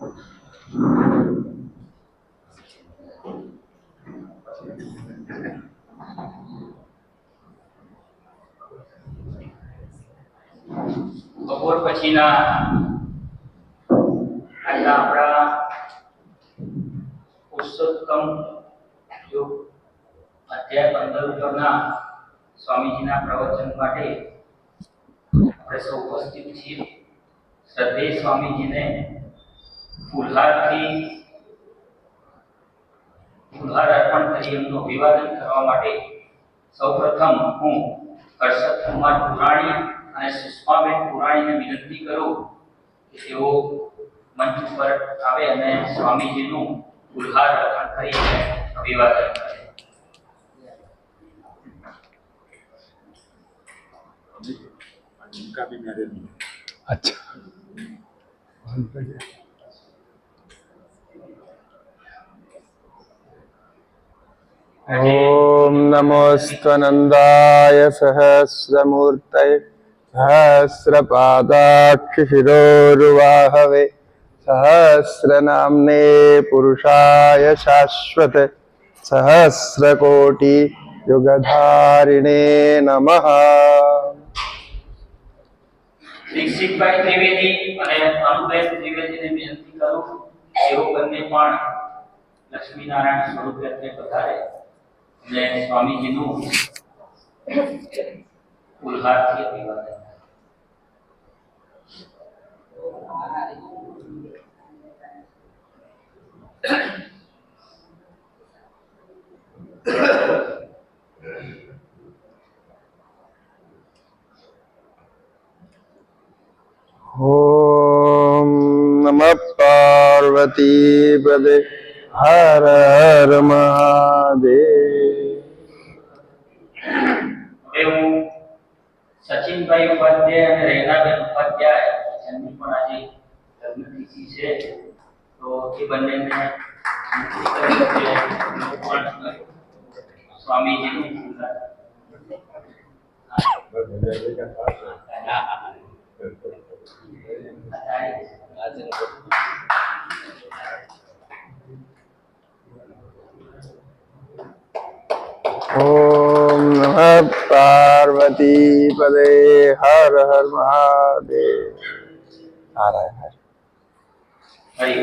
બપોર પછીના આજના આપણા પુરુષોત્તમ યુગ અધ્યાય 15 ઉપરના સ્વામીજીના પ્રવચન માટે આપણે સૌ ઉપસ્થિત છીએ. શ્રદ્ધેય સ્વામીજીને ફૂલહાર અર્પણ કરી એમનું અભિવાદન કરવા માટે સૌપ્રથમ હું હર્ષદ કુમાર પુરાણી અને સુષ્માબેન પુરાણીને વિનંતી કરું કે તેઓ મંચ ઉપર આવે અને સ્વામીજીનું ફૂલહાર અર્પણ કરીને અભિવાદન કરે. अच्छा, ओम नमोस्तनंदाय सहस्रमूर्तये सहस्रपादाक्षिशिरोरुवाहवे सहस्रनाम्ने पुरुषाय शाश्वते सहस्रकोटि युगधारिणे नमः. દીક્ષિતભાઈ ત્રિવેદી અને અનુબેન ત્રિવેદીને વિનંતી કરું તેઓ બંને પણ લક્ષ્મીનારાયણ સ્વરૂપે અત્રે પધારે અને સ્વામીજીનું ફૂલહારથી અભિવાદન. ओम नमः पार्वती पदे हर हर महादेव. હવે હું સચિનભાઈ ઉપાધ્યાય અને રેનાબેન ઉપાધ્યાય જેમની પણ આજે લગ્નતિથિ છે તો એ બંનેને સ્વામીજીનું ફૂલહાર. ओम नमः पार्वती पदे हर हर महादेव. हर हर હરિ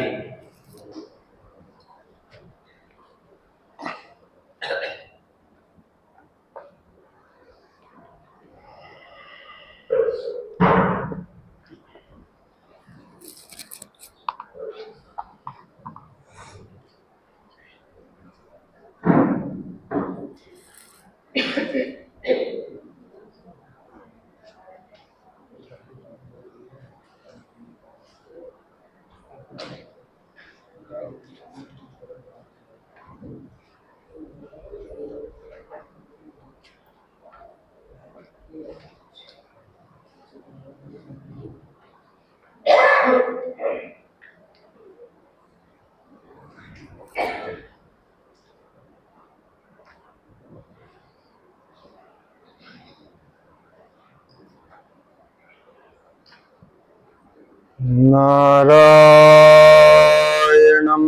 नारायणं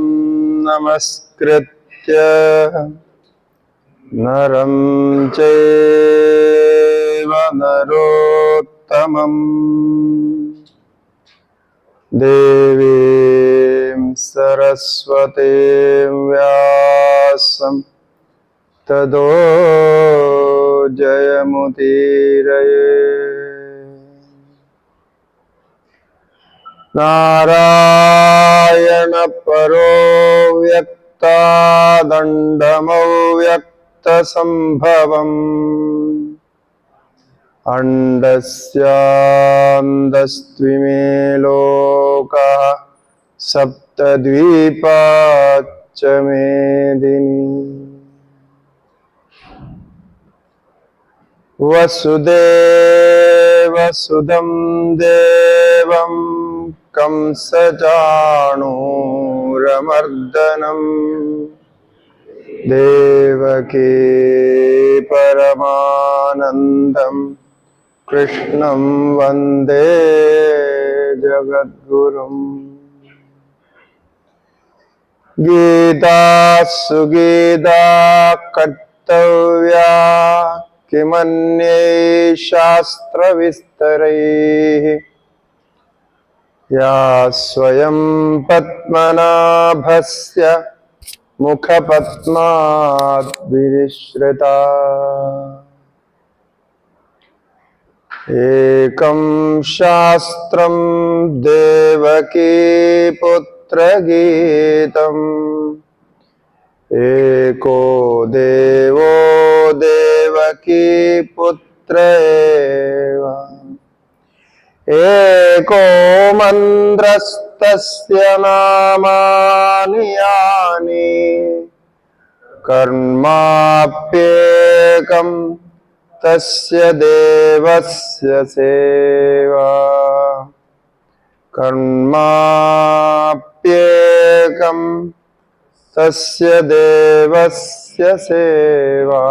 नमस्कृत्य नरं चैव नरोत्तमं देवीं सरस्वतीं व्यासं ततो जयमुदीरये. नारायण परो व्यक्तादण्डमव्यक्तसम्भवम् अण्डस्यान्दस्त्विमे लोकाः सप्तद्वीपाच्च मेदिनी. वसुदेवसुदं देवं कंसचाणूरमर्दनं देवकी परमानन्दं कृष्णं वन्दे जगद्गुरुम्. गीता सुगीता कर्तव्या किमन्ये शास्त्र विस्तरैः या स्वयं पद्मनाभस्य मुखपद्माद् विनिश्रिता एकं शास्त्रं देवकी पुत्रगीतम् एको देवो देवकी पुत्र एव एको मन्त्रस्तस्य नामानि यानि कर्माप्येकं तस्य देवस्य सेवा कर्माप्येकं तस्य देवस्य सेवा।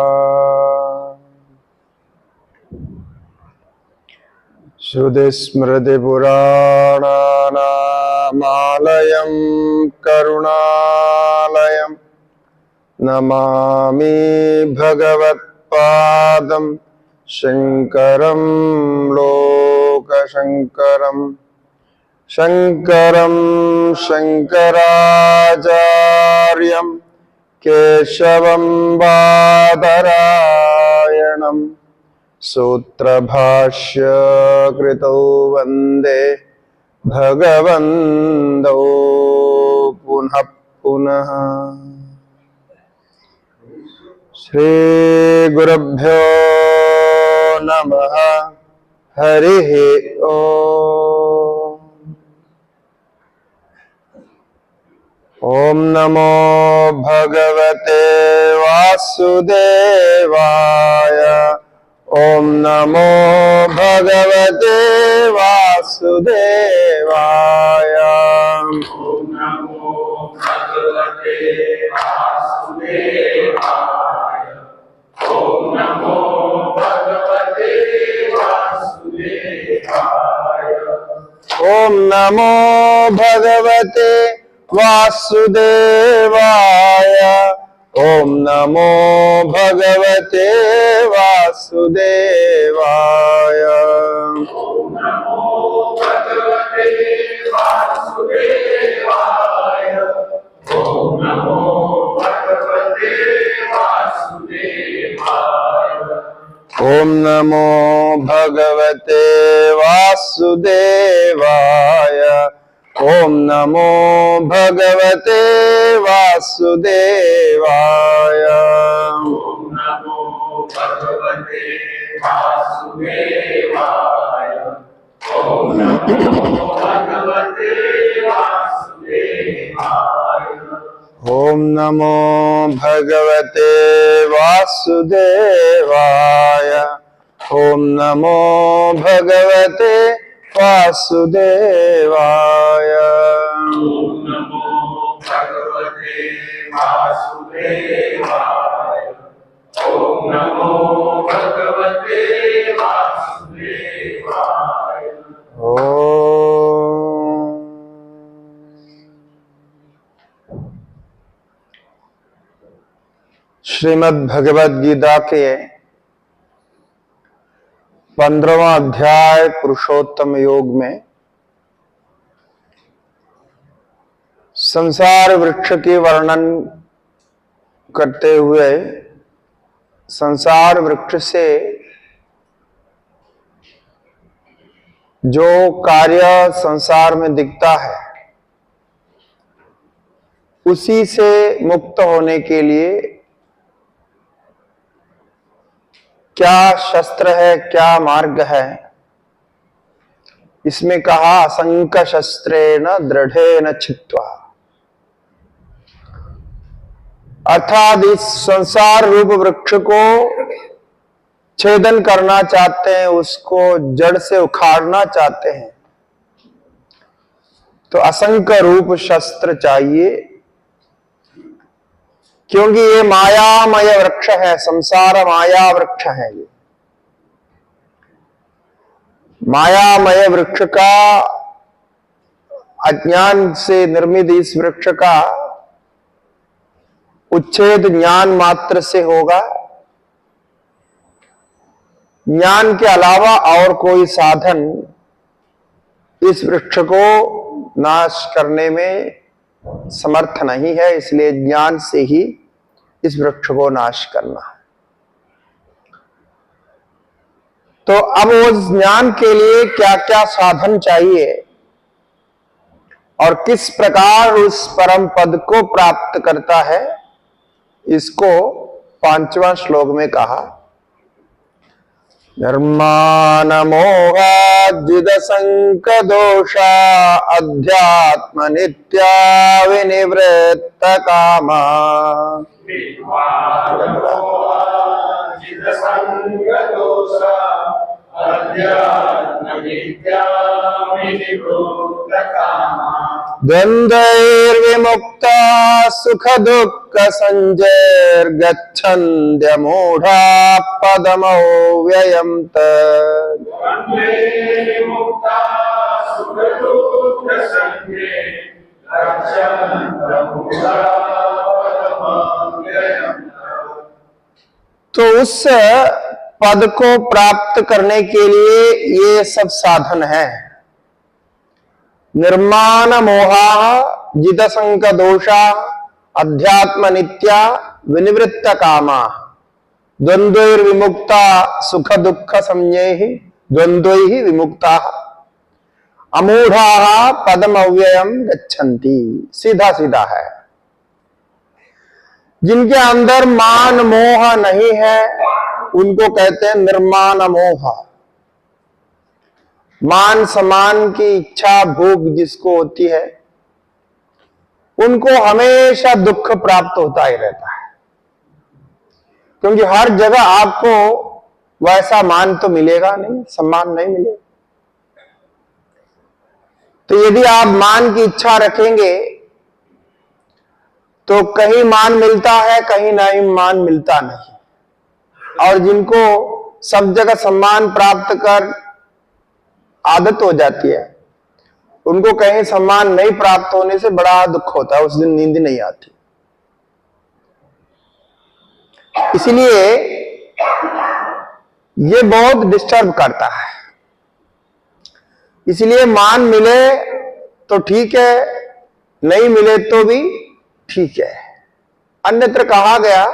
श्रुतिस्मृतिपुराणानामालयं करुणालयं नमामि भगवत्पादं शङ्करं लोकशङ्करं शङ्करं शङ्कराचार्यं केशवं बादरायणं सूत्रभाष्य कृतौ वन्दे भगवन्तौ पुनः पुनः। श्री गुरुभ्यो नमः। हरिः ओम नमो भगवते वासुदेवाय। ओम नमो भगवते वासुदेवाय। ओम नमो भगवते वासुदेवाय। ओम नमो भगवते वासुदेवाय। ओम नमो भगवते वासुदेवाय। ओम नमो भगवते वासुदेवाय। ओम नमो भगवते वासुदेवाय। ओम नमो भगवते वासुदेवाय। ओम नमो भगवते वासुदेवाय। ओम नमो भगवते वासुदेवाय। ओम नमो भगवते वासुदेवाय। ओम नमो भगवते वासुदेवाय। ओम नमो भगवते वासुदेवाय। ओम नमो भगवते वासुदेवाय। ओम नमो भगवते वासुदेवाय। ओम नमो भगवते वासुदेवाय। श्रीमद् भगवद गीता के 15वां अध्याय पुरुषोत्तम योग में संसार वृक्ष के वर्णन करते हुए संसार वृक्ष से जो कार्य संसार में दिखता है उसी से मुक्त होने के लिए क्या शस्त्र है, क्या मार्ग है, इसमें कहा असंक शस्त्रेण दृढ़ेन छित्त्वा। अर्थात इस संसार रूप वृक्ष को छेदन करना चाहते हैं, उसको जड़ से उखाड़ना चाहते हैं तो असंख्य रूप शस्त्र चाहिए, क्योंकि ये मायामय वृक्ष है, संसार माया वृक्ष है। ये मायामय वृक्ष का, अज्ञान से निर्मित इस वृक्ष का उच्छेद ज्ञान मात्र से होगा। ज्ञान के अलावा और कोई साधन इस वृक्ष को नाश करने में समर्थ नहीं है, इसलिए ज्ञान से ही इस वृक्ष को नाश करना है। तो अब उस ज्ञान के लिए क्या क्या साधन चाहिए और किस प्रकार उस परम पद को प्राप्त करता है, इसको 5वां श्लोक में कहा। निर्माण मोहाजिद संक दोषा अध्यात्म नित्या विनिवृत्त कामा। द्वंद्वैर्विमुक्ता सुख दुःख संजैर्गच्छन्त्य मूढ़ा पदमव्ययम् तत्। तो उस पद को प्राप्त करने के लिए ये सब साधन है। निर्माण मोहा जित संक दोषा अध्यात्म नित्या विनिवृत्त कामा। द्वंद्वैर विमुक्ता सुख दुःख संज्ञैः द्वंद्वैः विमुक्ता अमूढ़ाः पदम अव्ययम् गच्छन्ति। सीधा सीधा है। जिनके अंदर मान मोह नहीं है उनको कहते हैं निर्माण मोह। मान सम्मान की इच्छा भोग जिसको होती है उनको हमेशा दुख प्राप्त होता ही रहता है, क्योंकि हर जगह आपको वैसा मान तो मिलेगा नहीं, सम्मान नहीं मिलेगा। तो यदि आप मान की इच्छा रखेंगे तो कहीं मान मिलता है, कहीं नहीं मान मिलता नहीं। और जिनको सब जगह सम्मान प्राप्त कर आदत हो जाती है उनको कहीं सम्मान नहीं प्राप्त होने से बड़ा दुख होता है, उस दिन नींद नहीं आती। इसलिए ये बहुत डिस्टर्ब करता है। इसलिए मान मिले तो ठीक है, नहीं मिले तो भी ठीक है। अन्यत्र कहा गया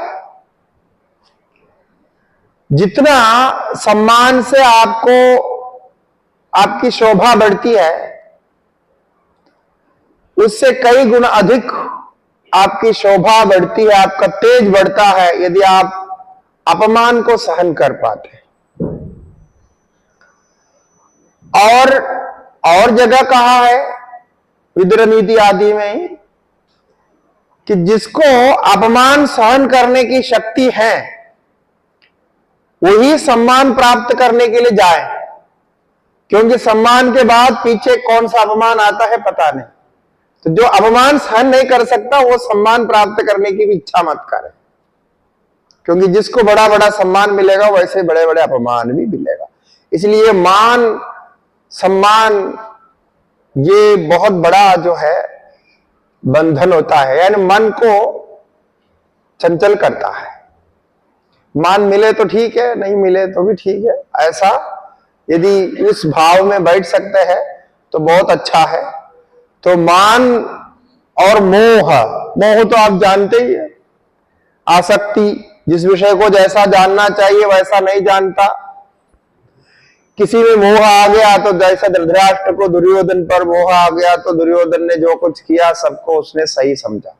जितना सम्मान से आपको आपकी शोभा बढ़ती है उससे कई गुना अधिक आपकी शोभा बढ़ती है, आपका तेज बढ़ता है यदि आप अपमान को सहन कर पाते हैं। और जगह कहा है विद्र नीति आदि में कि जिसको अपमान सहन करने की शक्ति है वही सम्मान प्राप्त करने के लिए जाए, क्योंकि सम्मान के बाद पीछे कौन सा अपमान आता है पता नहीं। तो जो अपमान सहन नहीं कर सकता वो सम्मान प्राप्त करने की भी इच्छा मत करे, क्योंकि जिसको बड़ा बड़ा सम्मान मिलेगा वैसे बड़े बड़े अपमान भी मिलेगा। इसलिए मान सम्मान ये बहुत बड़ा जो है बंधन होता है, यानी मन को चंचल करता है। मान मिले तो ठीक है, नहीं मिले तो भी ठीक है। ऐसा यदि उस भाव में बैठ सकते हैं तो बहुत अच्छा है। तो मान और मोह, मोह तो आप जानते ही है, आसक्ति, जिस विषय को जैसा जानना चाहिए वैसा नहीं जानता। किसी में मोह आ गया तो जैसा धृतराष्ट्र को दुर्योधन पर मोह आ गया तो दुर्योधन ने जो कुछ किया सबको उसने सही समझा,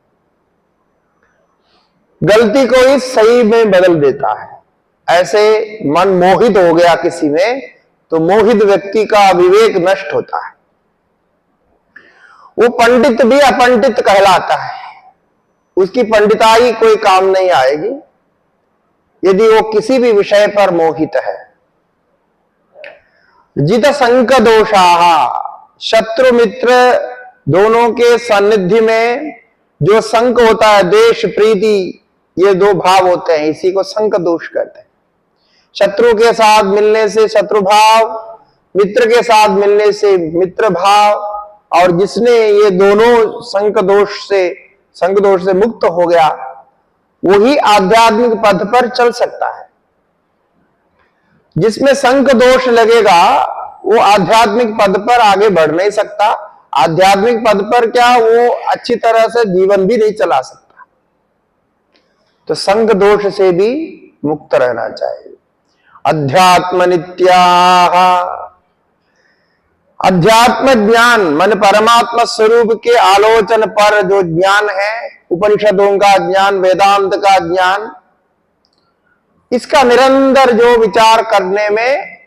गलती को ही सही में बदल देता है। ऐसे मन मोहित हो गया किसी में तो मोहित व्यक्ति का विवेक नष्ट होता है। वो पंडित भी अपंडित कहलाता है, उसकी पंडिताई कोई काम नहीं आएगी यदि वो किसी भी विषय पर मोहित है। जित संक दोषाः, शत्रु मित्र दोनों के सानिध्य में जो संक होता है, द्वेष प्रीति, ये दो भाव होते हैं, इसी को संक दोष कहते हैं। शत्रु के साथ मिलने से शत्रु भाव, मित्र के साथ मिलने से मित्र भाव, और जिसने ये दोनों संक दोष से मुक्त हो गया वही आध्यात्मिक पथ पर चल सकता है। जिसमें संक दोष लगेगा वो आध्यात्मिक पद पर आगे बढ़ नहीं सकता। आध्यात्मिक पद पर क्या, वो अच्छी तरह से जीवन भी नहीं चला सकता। तो संक दोष से भी मुक्त रहना चाहिए। अध्यात्म नित्याः, अध्यात्म ज्ञान मन परमात्मा स्वरूप के आलोचन पर जो ज्ञान है, उपनिषदों का ज्ञान, वेदांत का ज्ञान, इसका निरंतर जो विचार करने में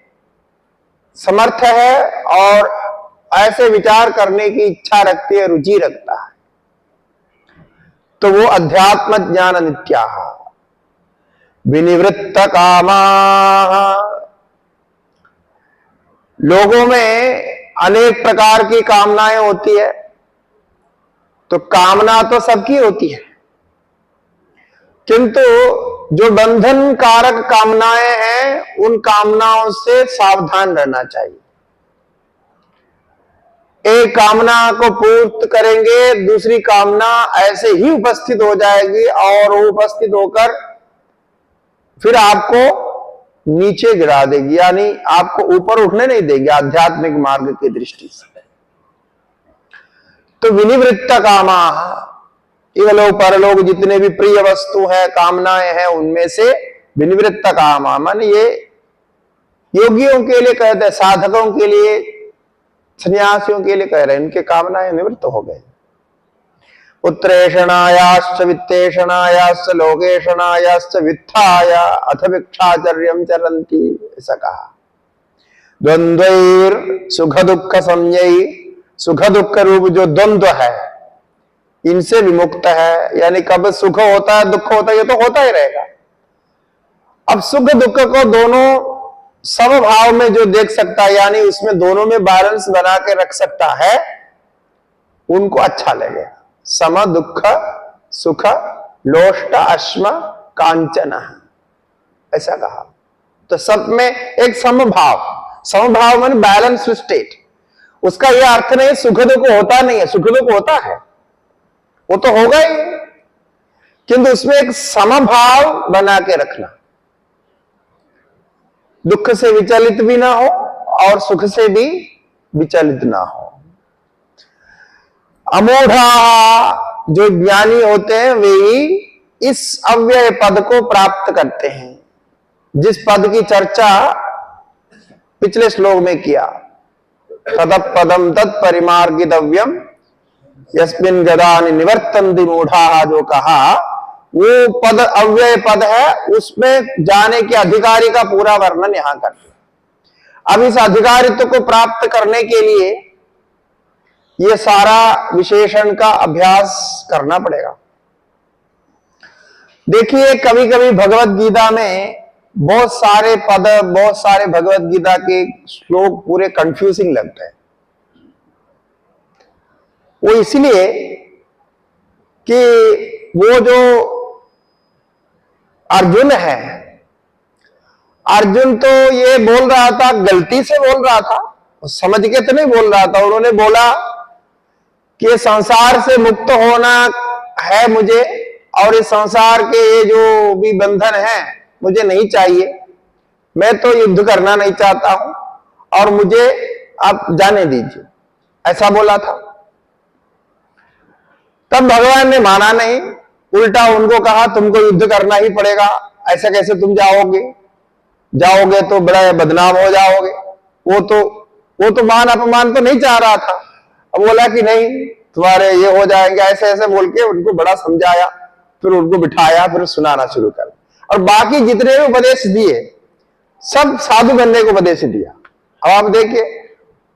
समर्थ है और ऐसे विचार करने की इच्छा रखती है, रुचि रखता है, तो वो अध्यात्म ज्ञान नित्याः विनिवृत्त कामाः। लोगों में अनेक प्रकार की कामनाएं होती है, तो कामना तो सबकी होती है, किंतु जो बंधन कारक कामनाएं हैं उन कामनाओं से सावधान रहना चाहिए। एक कामना को पूर्त करेंगे, दूसरी कामना ऐसे ही उपस्थित हो जाएगी और वो उपस्थित होकर फिर आपको नीचे गिरा देगी, यानी आपको ऊपर उठने नहीं देगी आध्यात्मिक मार्ग की दृष्टि से। तो विनिवृत्त कामाः, इहलोक परलोक जितने भी प्रिय वस्तु है, कामनाएं हैं, उनमें से विनिवृत्त कामा मन ये योगियों के लिए कहते हैं, साधकों के लिए, सन्यासियों के लिए कह रहे हैं, इनके कामनाएं निवृत्त हो गए। पुत्रेषणायाश्च वित्तेषणायाश्च लोकेषणायाश्च वित्थाय अथ भिक्षाचर्यं चरन्ति, ऐसा कहा। द्वंद्वैर सुख दुख संज्ञै, सुख दुख रूप जो द्वंद्व है इनसे विमुक्त है, यानी कब सुख होता है दुख होता है, ये तो होता ही रहेगा। अब सुख दुख को दोनों समभाव में जो देख सकता है, यानी उसमें दोनों में बैलेंस बना के रख सकता है, उनको अच्छा लगेगा। सम दुख सुख लोष्ट अश्म कांचन, ऐसा कहा। तो सब में एक समभाव, समभाव माने बैलेंस स्टेट। उसका यह अर्थ नहीं सुख दुख होता नहीं है, सुख दुख होता है, वो तो होगा ही, किंतु उसमें एक समभाव बना के रखना, दुख से विचलित भी ना हो और सुख से भी विचलित ना हो। अमूढ़ा, जो ज्ञानी होते हैं वे ही इस अव्यय पद को प्राप्त करते हैं, जिस पद की चर्चा पिछले श्लोक में किया। तदप पदम तत्परिमार्गितव्यम यस्मिन् गदानि निवर्तन्ति मूढ़ाः, जो कहा, वो पद अव्यय पद है, उसमें जाने के अधिकारी का पूरा वर्णन यहां कर दिया। अब इस अधिकारित्व को प्राप्त करने के लिए ये सारा विशेषण का अभ्यास करना पड़ेगा। देखिए, कभी कभी भगवत गीता में बहुत सारे पद, बहुत सारे भगवत गीता के श्लोक पूरे कंफ्यूजिंग लगते हैं। वो इसलिए कि वो जो अर्जुन है, अर्जुन तो ये बोल रहा था, गलती से बोल रहा था, समझ के तो नहीं बोल रहा था। उन्होंने बोला कि संसार से मुक्त होना है मुझे, और इस संसार के ये जो भी बंधन है मुझे नहीं चाहिए, मैं तो युद्ध करना नहीं चाहता हूं और मुझे आप जाने दीजिए, ऐसा बोला था। तब भगवान ने माना नहीं, उल्टा उनको कहा तुमको युद्ध करना ही पड़ेगा, ऐसा कैसे तुम जाओगे तो बड़ा बदनाम हो जाओगे। वो तो मान अपमान तो नहीं चाह रहा था। अब बोला कि नहीं, तुम्हारे ये हो जाएंगे, ऐसे ऐसे बोल के उनको बड़ा समझाया, फिर उनको बिठाया, फिर सुनाना शुरू कर। और बाकी जितने भी उपदेश दिए सब साधु बनने को उपदेश दिया। अब आप देखिए,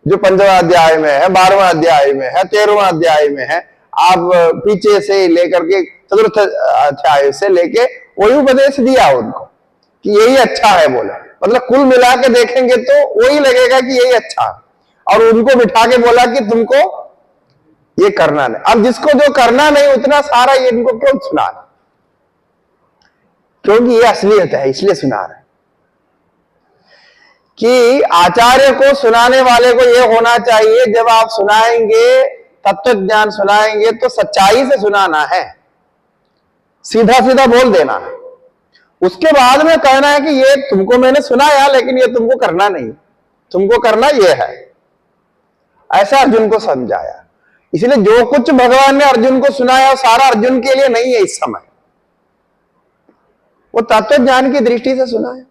जो 5वां अध्याय में है, 12वां अध्याय में है, 13वां अध्याय में है, आप पीछे से लेकर के चतुर्थ अध्याय से लेके वही उपदेश दिया उनको कि यही अच्छा है। बोला मतलब कुल मिला के देखेंगे तो वही लगेगा कि यही अच्छा है, और उनको बिठा के बोला कि तुमको ये करना नहीं। अब जिसको जो करना नहीं उतना सारा ये इनको क्यों सुना रहे? क्योंकि ये असलियत है, इसलिए सुना रहे कि आचार्य को, सुनाने वाले को ये होना चाहिए, जब आप सुनाएंगे, तत्व ज्ञान सुनाएंगे तो सच्चाई से सुनाना है, सीधा सीधा बोल देना है। उसके बाद में कहना है कि ये तुमको मैंने सुनाया, लेकिन ये तुमको करना नहीं, तुमको करना ये है। ऐसा अर्जुन को समझाया। इसलिए जो कुछ भगवान ने अर्जुन को सुनाया सारा अर्जुन के लिए नहीं है इस समय, वो तत्व ज्ञान की दृष्टि से सुना है।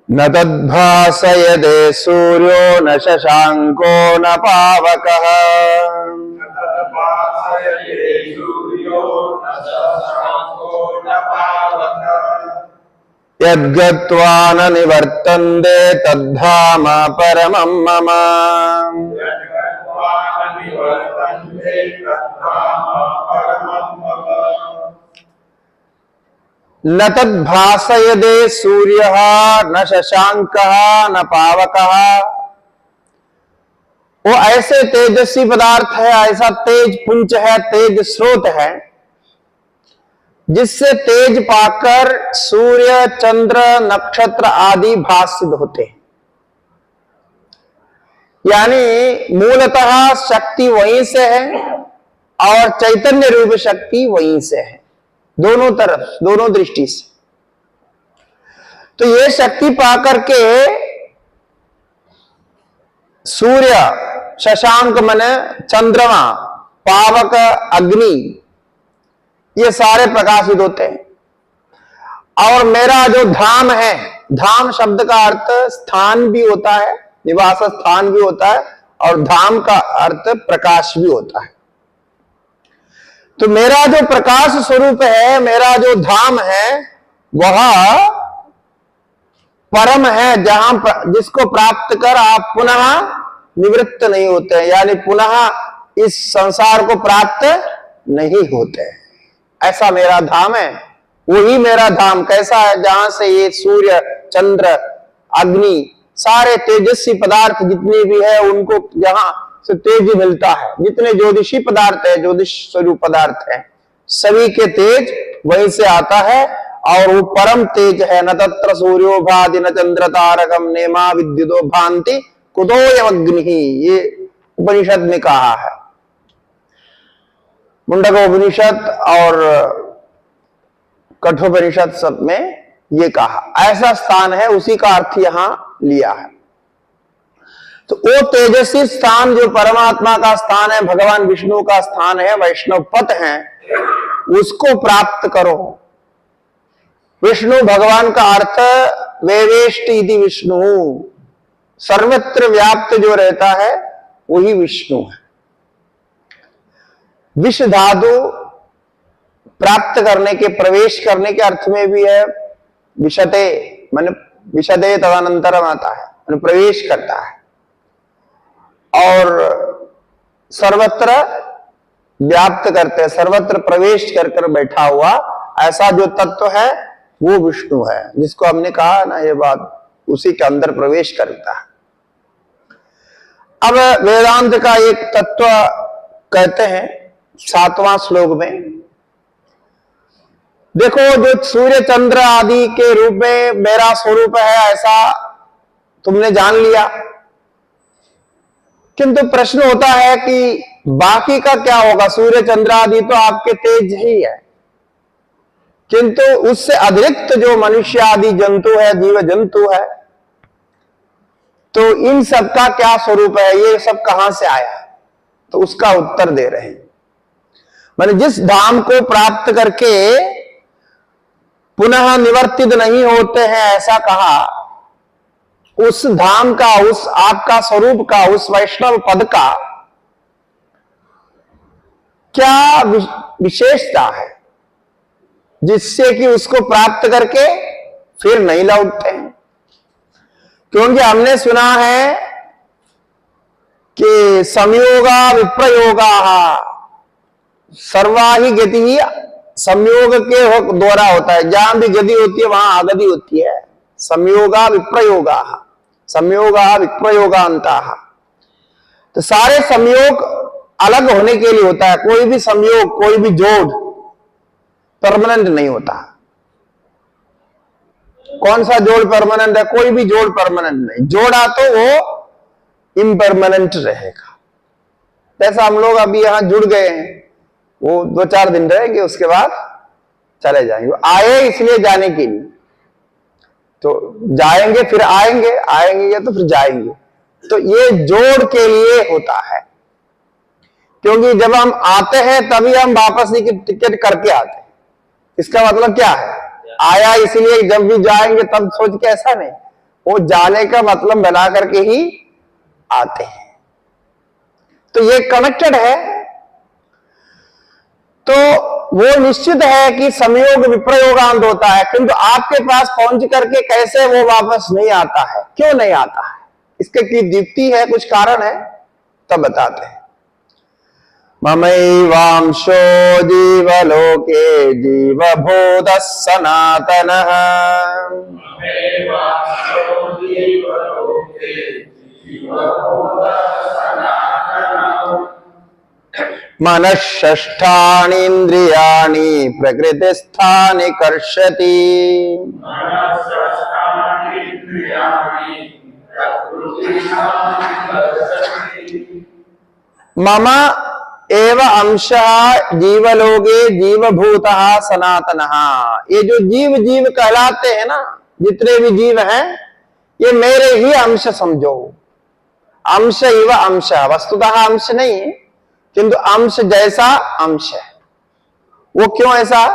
न तद्भासयते सूर्यो न शशांको न पावकः यद्गत्वा न निवर्तन्ते तद्धाम परमं मम। न तद्भासयते सूर्यः न शशांकः न पावकः। वो ऐसे तेजस्वी पदार्थ है, ऐसा तेज पुंज है, तेज स्रोत है, जिससे तेज पाकर सूर्य चंद्र नक्षत्र आदि भासित होते हैं। यानी मूलतः शक्ति वहीं से है और चैतन्य रूप शक्ति वहीं से है, दोनों तरफ, दोनों दृष्टि से। तो ये शक्ति पाकर के सूर्य, शशांक माने चंद्रमा, पावक अग्नि, ये सारे प्रकाशित होते हैं। और मेरा जो धाम है, धाम शब्द का अर्थ स्थान भी होता है, निवास स्थान भी होता है, और धाम का अर्थ प्रकाश भी होता है। तो मेरा जो प्रकाश स्वरूप है, मेरा जो धाम है, वह परम है, जहां जिसको प्राप्त कर आप पुनः निवृत्त नहीं होते हैं, यानी पुनः इस संसार को प्राप्त नहीं होते हैं। ऐसा मेरा धाम है। वही मेरा धाम कैसा है, जहां से ये सूर्य चंद्र अग्नि सारे तेजस्वी पदार्थ जितने भी है उनको जहां से तेज मिलता है, जितने ज्योतिषी पदार्थ है, ज्योतिष स्वरूप पदार्थ है, सभी के तेज वहीं से आता है। और वो परम तेज है। न तत्र सूर्यो भाति न चंद्र तारकम नेमा विद्युतो भांति कुतोऽयमग्निः, ये उपनिषद में कहा है। मुंडक उपनिषद और कठोपनिषद सब में ये कहा, ऐसा स्थान है, उसी का अर्थ यहां लिया है। तो वो तेजस्वी स्थान जो परमात्मा का स्थान है, भगवान विष्णु का स्थान है, वैष्णव पद है, उसको प्राप्त करो। विष्णु भगवान का अर्थ वेवेष्ट इति विष्णु, सर्वत्र व्याप्त जो रहता है वही विष्णु है। विष धातु प्राप्त करने के, प्रवेश करने के अर्थ में भी है। विशते माने विशदे तदनंतरम आता है, माने प्रवेश करता है। और सर्वत्र व्याप्त करते हैं, सर्वत्र प्रवेश कर कर बैठा हुआ ऐसा जो तत्व है वो विष्णु है, जिसको हमने कहा ना ये बात, उसी के अंदर प्रवेश करता है। अब वेदांत का एक तत्व कहते हैं 7वां श्लोक में, देखो जो सूर्य चंद्र आदि के रूप में मेरा स्वरूप है ऐसा तुमने जान लिया, किंतु प्रश्न होता है कि बाकी का क्या होगा। सूर्य चंद्र आदि तो आपके तेज ही है, किंतु उससे अतिरिक्त जो मनुष्य आदि जंतु है, जीव जंतु है, तो इन सब का क्या स्वरूप है, ये सब कहां से आया, तो उसका उत्तर दे रहे हैं। माने जिस धाम को प्राप्त करके पुनः निवर्तित नहीं होते हैं ऐसा कहा, उस धाम का, उस आपका स्वरूप का, उस वैष्णव पद का क्या विशेषता है जिससे कि उसको प्राप्त करके फिर नहीं लौटते हैं। क्योंकि हमने सुना है कि संयोगा विप्रयोगा, सर्वाही गति ही संयोग के द्वारा होता है। जहां भी गति होती है वहां आगति होती है। संयोगा विप्रयोगा, संयोगा विप्रयोगांता। तो सारे संयोग अलग होने के लिए होता है। कोई भी संयोग, कोई भी जोड़ परमानेंट नहीं होता। कौन सा जोड़ परमानेंट है? कोई भी जोड़ परमानेंट नहीं। जोड़ा तो वो इम्परमानेंट रहेगा। जैसा हम लोग अभी यहां जुड़ गए हैं, वो 2-4 दिन रहेंगे, उसके बाद चले जाएंगे। आए इसलिए जाने के लिए, तो जाएंगे फिर आएंगे, आएंगे तो फिर जाएंगे। तो ये जोड़ के लिए होता है, क्योंकि जब हम आते हैं तभी हम वापस टिकट करके आते हैं। इसका मतलब क्या है? आया इसलिए जब भी जाएंगे तब सोच के, ऐसा नहीं, वो जाने का मतलब बना करके ही आते हैं। तो ये कनेक्टेड है। तो वो निश्चित है कि संयोग विप्रयोगांत होता है, किंतु आपके पास पहुंच करके कैसे वो वापस नहीं आता है? क्यों नहीं आता है? इसके की युक्ति है, कुछ कारण है, तब बताते हैं। ममैवांशो जीवलोके जीवभूतः सनातनः मनःषष्ठानि इंद्रियाणि प्रकृतिस्थानि कर्षति। मम एव अंशः जीवलोके जीवभूतः सनातनः। ये जो जीव कहलाते हैं ना, जितने भी जीव हैं, ये मेरे ही अंश समझो। अंश इव अंश, वस्तुतः अंश नहीं है, किंतु अंश जैसा अंश है। वो क्यों ऐसा?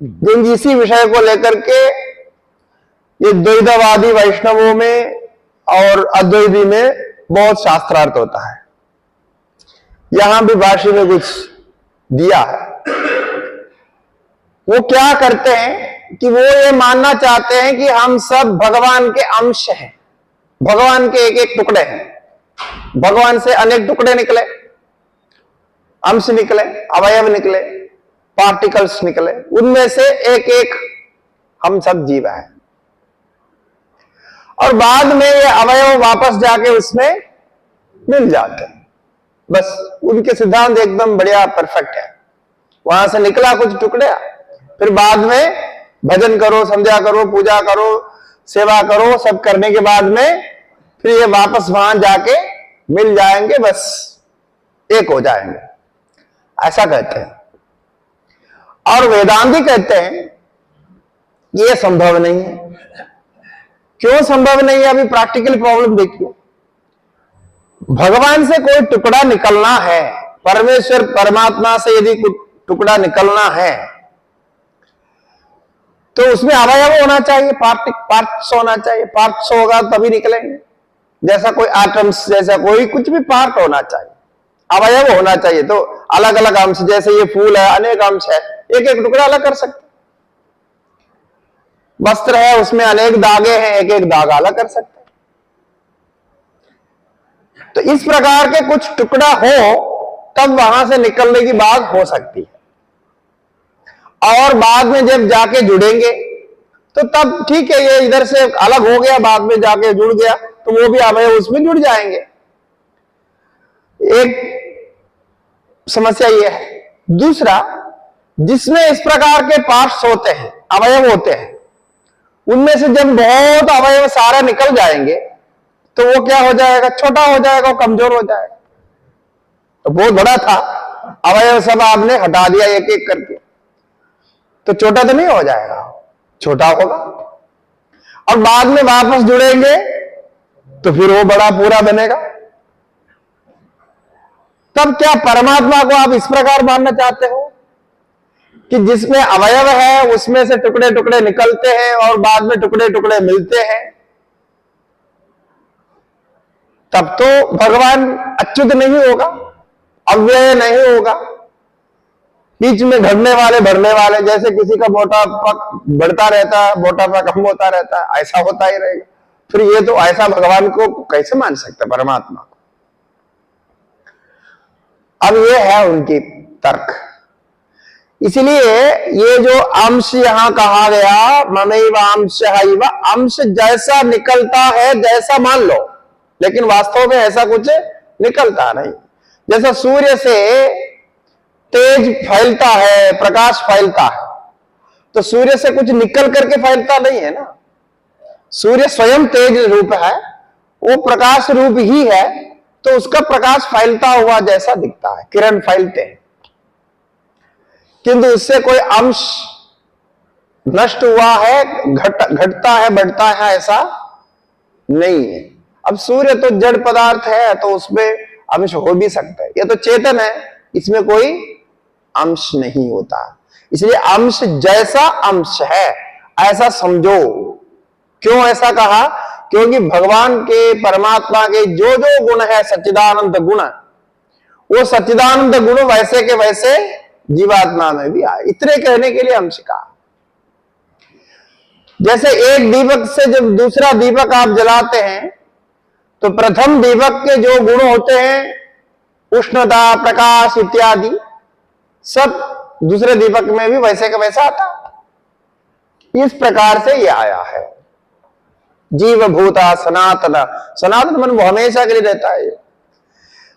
क्योंकि इसी विषय को लेकर के ये द्वैतवादी वैष्णवों में और अद्वैती में बहुत शास्त्रार्थ होता है। यहां भी भाष्य में कुछ दिया है। वो क्या करते हैं कि वो ये मानना चाहते हैं कि हम सब भगवान के अंश हैं, भगवान के एक एक टुकड़े हैं, भगवान से अनेक टुकड़े निकले, अंश निकले, अवयव निकले, पार्टिकल्स निकले, उनमें से एक एक हम सब जीव हैं। और बाद में ये अवयव वापस जाके उसमें मिल जाते हैं। बस उनके सिद्धांत एकदम बढ़िया परफेक्ट है। वहां से निकला कुछ टुकड़े, फिर बाद में भजन करो, संध्या करो, पूजा करो, सेवा करो, सब करने के बाद में फिर ये वापस वहां जाके मिल जाएंगे, बस एक हो जाएंगे, ऐसा कहते हैं। और वेदांती कहते हैं ये संभव नहीं है। क्यों संभव नहीं है? अभी प्रैक्टिकल प्रॉब्लम देखिए। भगवान से कोई टुकड़ा निकलना है, परमेश्वर परमात्मा से यदि टुकड़ा निकलना है, तो उसमें अवयव होना चाहिए, पार्ट्स होना चाहिए। पार्ट्स होगा तभी निकलेंगे। जैसा कोई एटम्स, जैसा कोई कुछ भी पार्ट होना चाहिए, अवयव होना चाहिए। तो अलग अलग अंश, जैसे ये फूल है, अनेक अंश है, एक एक टुकड़ा अलग कर सकते। वस्त्र है, उसमें अनेक धागे हैं, एक एक धागा अलग कर सकते। तो इस प्रकार के कुछ टुकड़ा हो तब वहां से निकलने की बात हो सकती है। और बाद में जब जाके जुड़ेंगे तो तब ठीक है, ये इधर से अलग हो गया, बाद में जाके जुड़ गया, तो वो भी अवयव उसमें जुड़ जाएंगे। एक समस्या ये है। दूसरा, जिसमें इस प्रकार के पार्ट्स होते हैं, अवयव होते हैं, उनमें से जब बहुत अवयव सारा निकल जाएंगे तो वो क्या हो जाएगा? छोटा हो जाएगा, वो कमजोर हो जाएगा। तो बहुत बड़ा था, अवयव सब आपने हटा दिया एक एक करके, तो छोटा तो नहीं हो जाएगा, छोटा होगा। और बाद में वापस जुड़ेंगे तो फिर वो बड़ा पूरा बनेगा। तब क्या परमात्मा को आप इस प्रकार मानना चाहते हो कि जिसमें अवयव है उसमें से टुकड़े टुकड़े निकलते हैं और बाद में टुकड़े टुकड़े मिलते हैं? तब तो भगवान अच्युत नहीं होगा, अव्यय नहीं होगा, बीच में घटने वाले बढ़ने वाले, जैसे किसी का मोटापा बढ़ता रहता है, मोटापा कम होता रहता है, ऐसा होता ही रहेगा। फिर ये तो ऐसा भगवान को कैसे मान सकते, परमात्मा को? अब ये है उनकी तर्क। इसलिए ये जो अंश यहां कहा गया, ममैव अंशः इव, अंश जैसा निकलता है जैसा मान लो, लेकिन वास्तव में ऐसा कुछ निकलता नहीं। जैसा सूर्य से तेज फैलता है, प्रकाश फैलता है, तो सूर्य से कुछ निकल करके फैलता नहीं है ना। सूर्य स्वयं तेज रूप है, वो प्रकाश रूप ही है, तो उसका प्रकाश फैलता हुआ जैसा दिखता है, किरण फैलते हैं। किंतु उससे कोई अंश नष्ट हुआ है, घटता है, बढ़ता है, ऐसा नहीं है। अब सूर्य तो जड़ पदार्थ है, तो उसमें अंश हो भी सकता है। ये तो चेतन है, इसमें कोई अंश नहीं होता। इसलिए अंश जैसा अंश है ऐसा समझो। क्यों ऐसा कहा? क्योंकि भगवान के, परमात्मा के जो जो गुण है, सच्चिदानंद गुण, वो सच्चिदानंद गुण वैसे के वैसे जीवात्मा में भी आए। इतने कहने के लिए अंश का। जैसे एक दीपक से जब दूसरा दीपक आप जलाते हैं, तो प्रथम दीपक के जो गुण होते हैं, उष्णता, प्रकाश इत्यादि, सब दूसरे दीपक में भी वैसे का वैसा आता है। इस प्रकार से ये आया है। जीव भूता सनातन, सनातन मन वो हमेशा के लिए रहता है।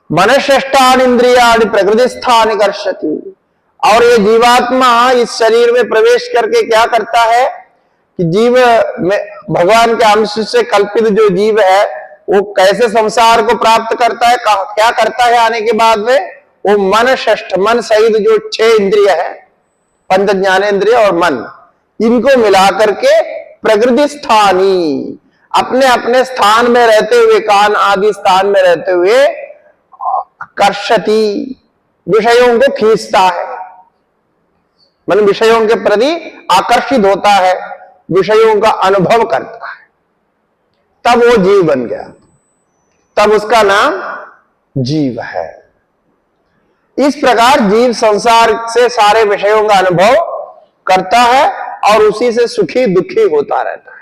मनश्रेष्ठान इंद्रियाणि प्रकृति स्थान कर्षति। और ये जीवात्मा इस शरीर में प्रवेश करके क्या करता है कि जीव में भगवान के अंश से कल्पित जो जीव है वो कैसे संसार को प्राप्त करता है, क्या करता है आने के बाद में? वो मन षष्ठ, मन सहित जो 6 इंद्रिय है, पंच ज्ञानेंद्रिय और मन, इनको मिलाकर के प्रकृति स्थानी, अपने अपने स्थान में रहते हुए, कान आदि स्थान में रहते हुए, कर्षति, विषयों को खींचता है, मन विषयों के प्रति आकर्षित होता है, विषयों का अनुभव करता है, तब वो जीव बन गया, तब उसका नाम जीव है। इस प्रकार जीव संसार से सारे विषयों का अनुभव करता है और उसी से सुखी दुखी होता रहता है।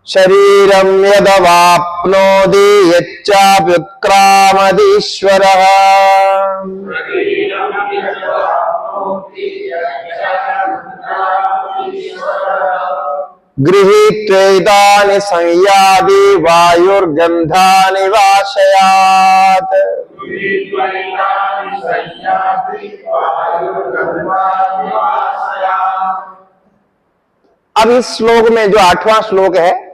शरीरम यदवाप्नोति यच्चाप्युत्क्रामतीश्वरः गृहीत्वैतानि संयाति वायुर्गन्धानि वाशयात्। अब इस श्लोक में जो 8वां श्लोक है,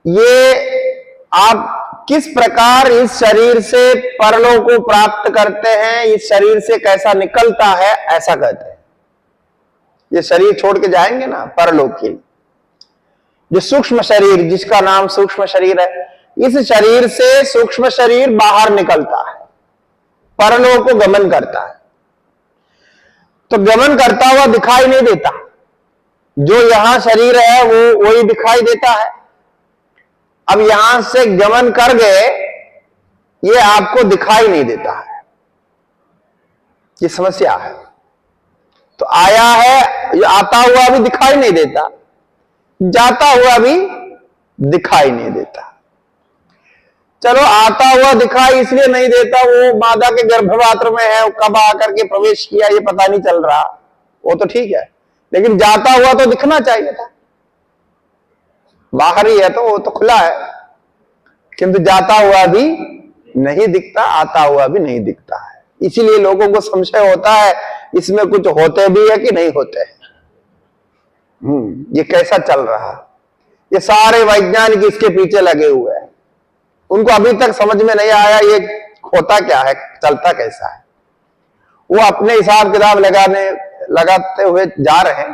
ये आप किस प्रकार इस शरीर से परलोक को प्राप्त करते हैं, इस शरीर से कैसा निकलता है, ऐसा कहते हैं। ये शरीर छोड़ के जाएंगे ना परलोक के लिए, जो सूक्ष्म शरीर, जिसका नाम सूक्ष्म शरीर है, इस शरीर से सूक्ष्म शरीर बाहर निकलता है, परलोक को गमन करता है। तो गमन करता हुआ दिखाई नहीं देता, जो यहां शरीर है वो वही दिखाई देता है। अब यहां से गमन कर गए, ये आपको दिखाई नहीं देता है, ये समस्या है। तो आया है, ये आता हुआ भी दिखाई नहीं देता, जाता हुआ भी दिखाई नहीं देता। चलो आता हुआ दिखाई इसलिए नहीं देता, वो मादा के गर्भपात्र में है, कब आकर के प्रवेश किया ये पता नहीं चल रहा, वो तो ठीक है, लेकिन जाता हुआ तो दिखना चाहिए था। बाहर ही है तो वो तो खुला है, किंतु जाता हुआ भी नहीं दिखता, आता हुआ भी नहीं दिखता है। इसीलिए लोगों को संशय होता है इसमें कुछ होते भी है कि नहीं होते हैं। ये कैसा चल रहा, ये सारे वैज्ञानिक इसके पीछे लगे हुए हैं, उनको अभी तक समझ में नहीं आया ये होता क्या है, चलता कैसा है। वो अपने हिसाब किताब लगाते हुए जा रहे हैं,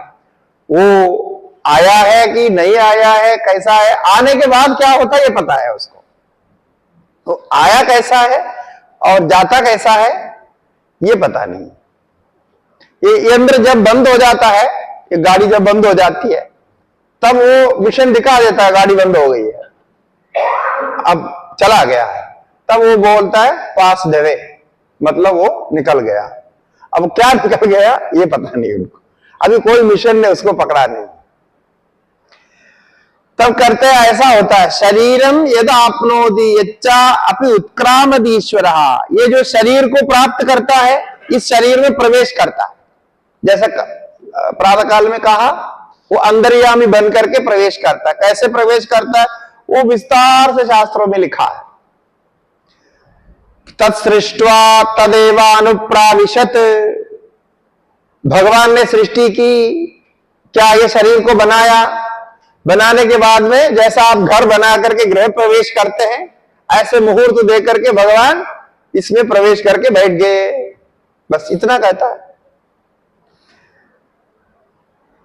वो आया है कि नहीं आया है, कैसा है, आने के बाद क्या होता है ये पता है उसको। तो आया कैसा है और जाता कैसा है ये पता नहीं। ये यंत्र जब बंद हो जाता है, ये गाड़ी जब बंद हो जाती है, तब वो मिशन दिखा देता है गाड़ी बंद हो गई है, अब चला गया है, तब वो बोलता है पास देवे, मतलब वो निकल गया। अब क्या निकल गया ये पता नहीं उनको, अभी कोई मिशन ने उसको पकड़ा नहीं। तब करते हैं, ऐसा होता है, शरीरम यदा आपनोति यच्चा अपि उत्क्रामतीश्वरः। ये जो शरीर को प्राप्त करता है, इस शरीर में प्रवेश करता है। जैसा प्रातः काल में कहा, वो अंतर्यामी बन करके प्रवेश करता है। कैसे प्रवेश करता है वो विस्तार से शास्त्रों में लिखा है। तत्सृष्ट्वा तदेवानुप्राविशत, भगवान ने सृष्टि की, क्या ये शरीर को बनाया, बनाने के बाद में जैसा आप घर बना करके गृह प्रवेश करते हैं, ऐसे मुहूर्त दे करके भगवान इसमें प्रवेश करके बैठ गए, बस इतना कहता है।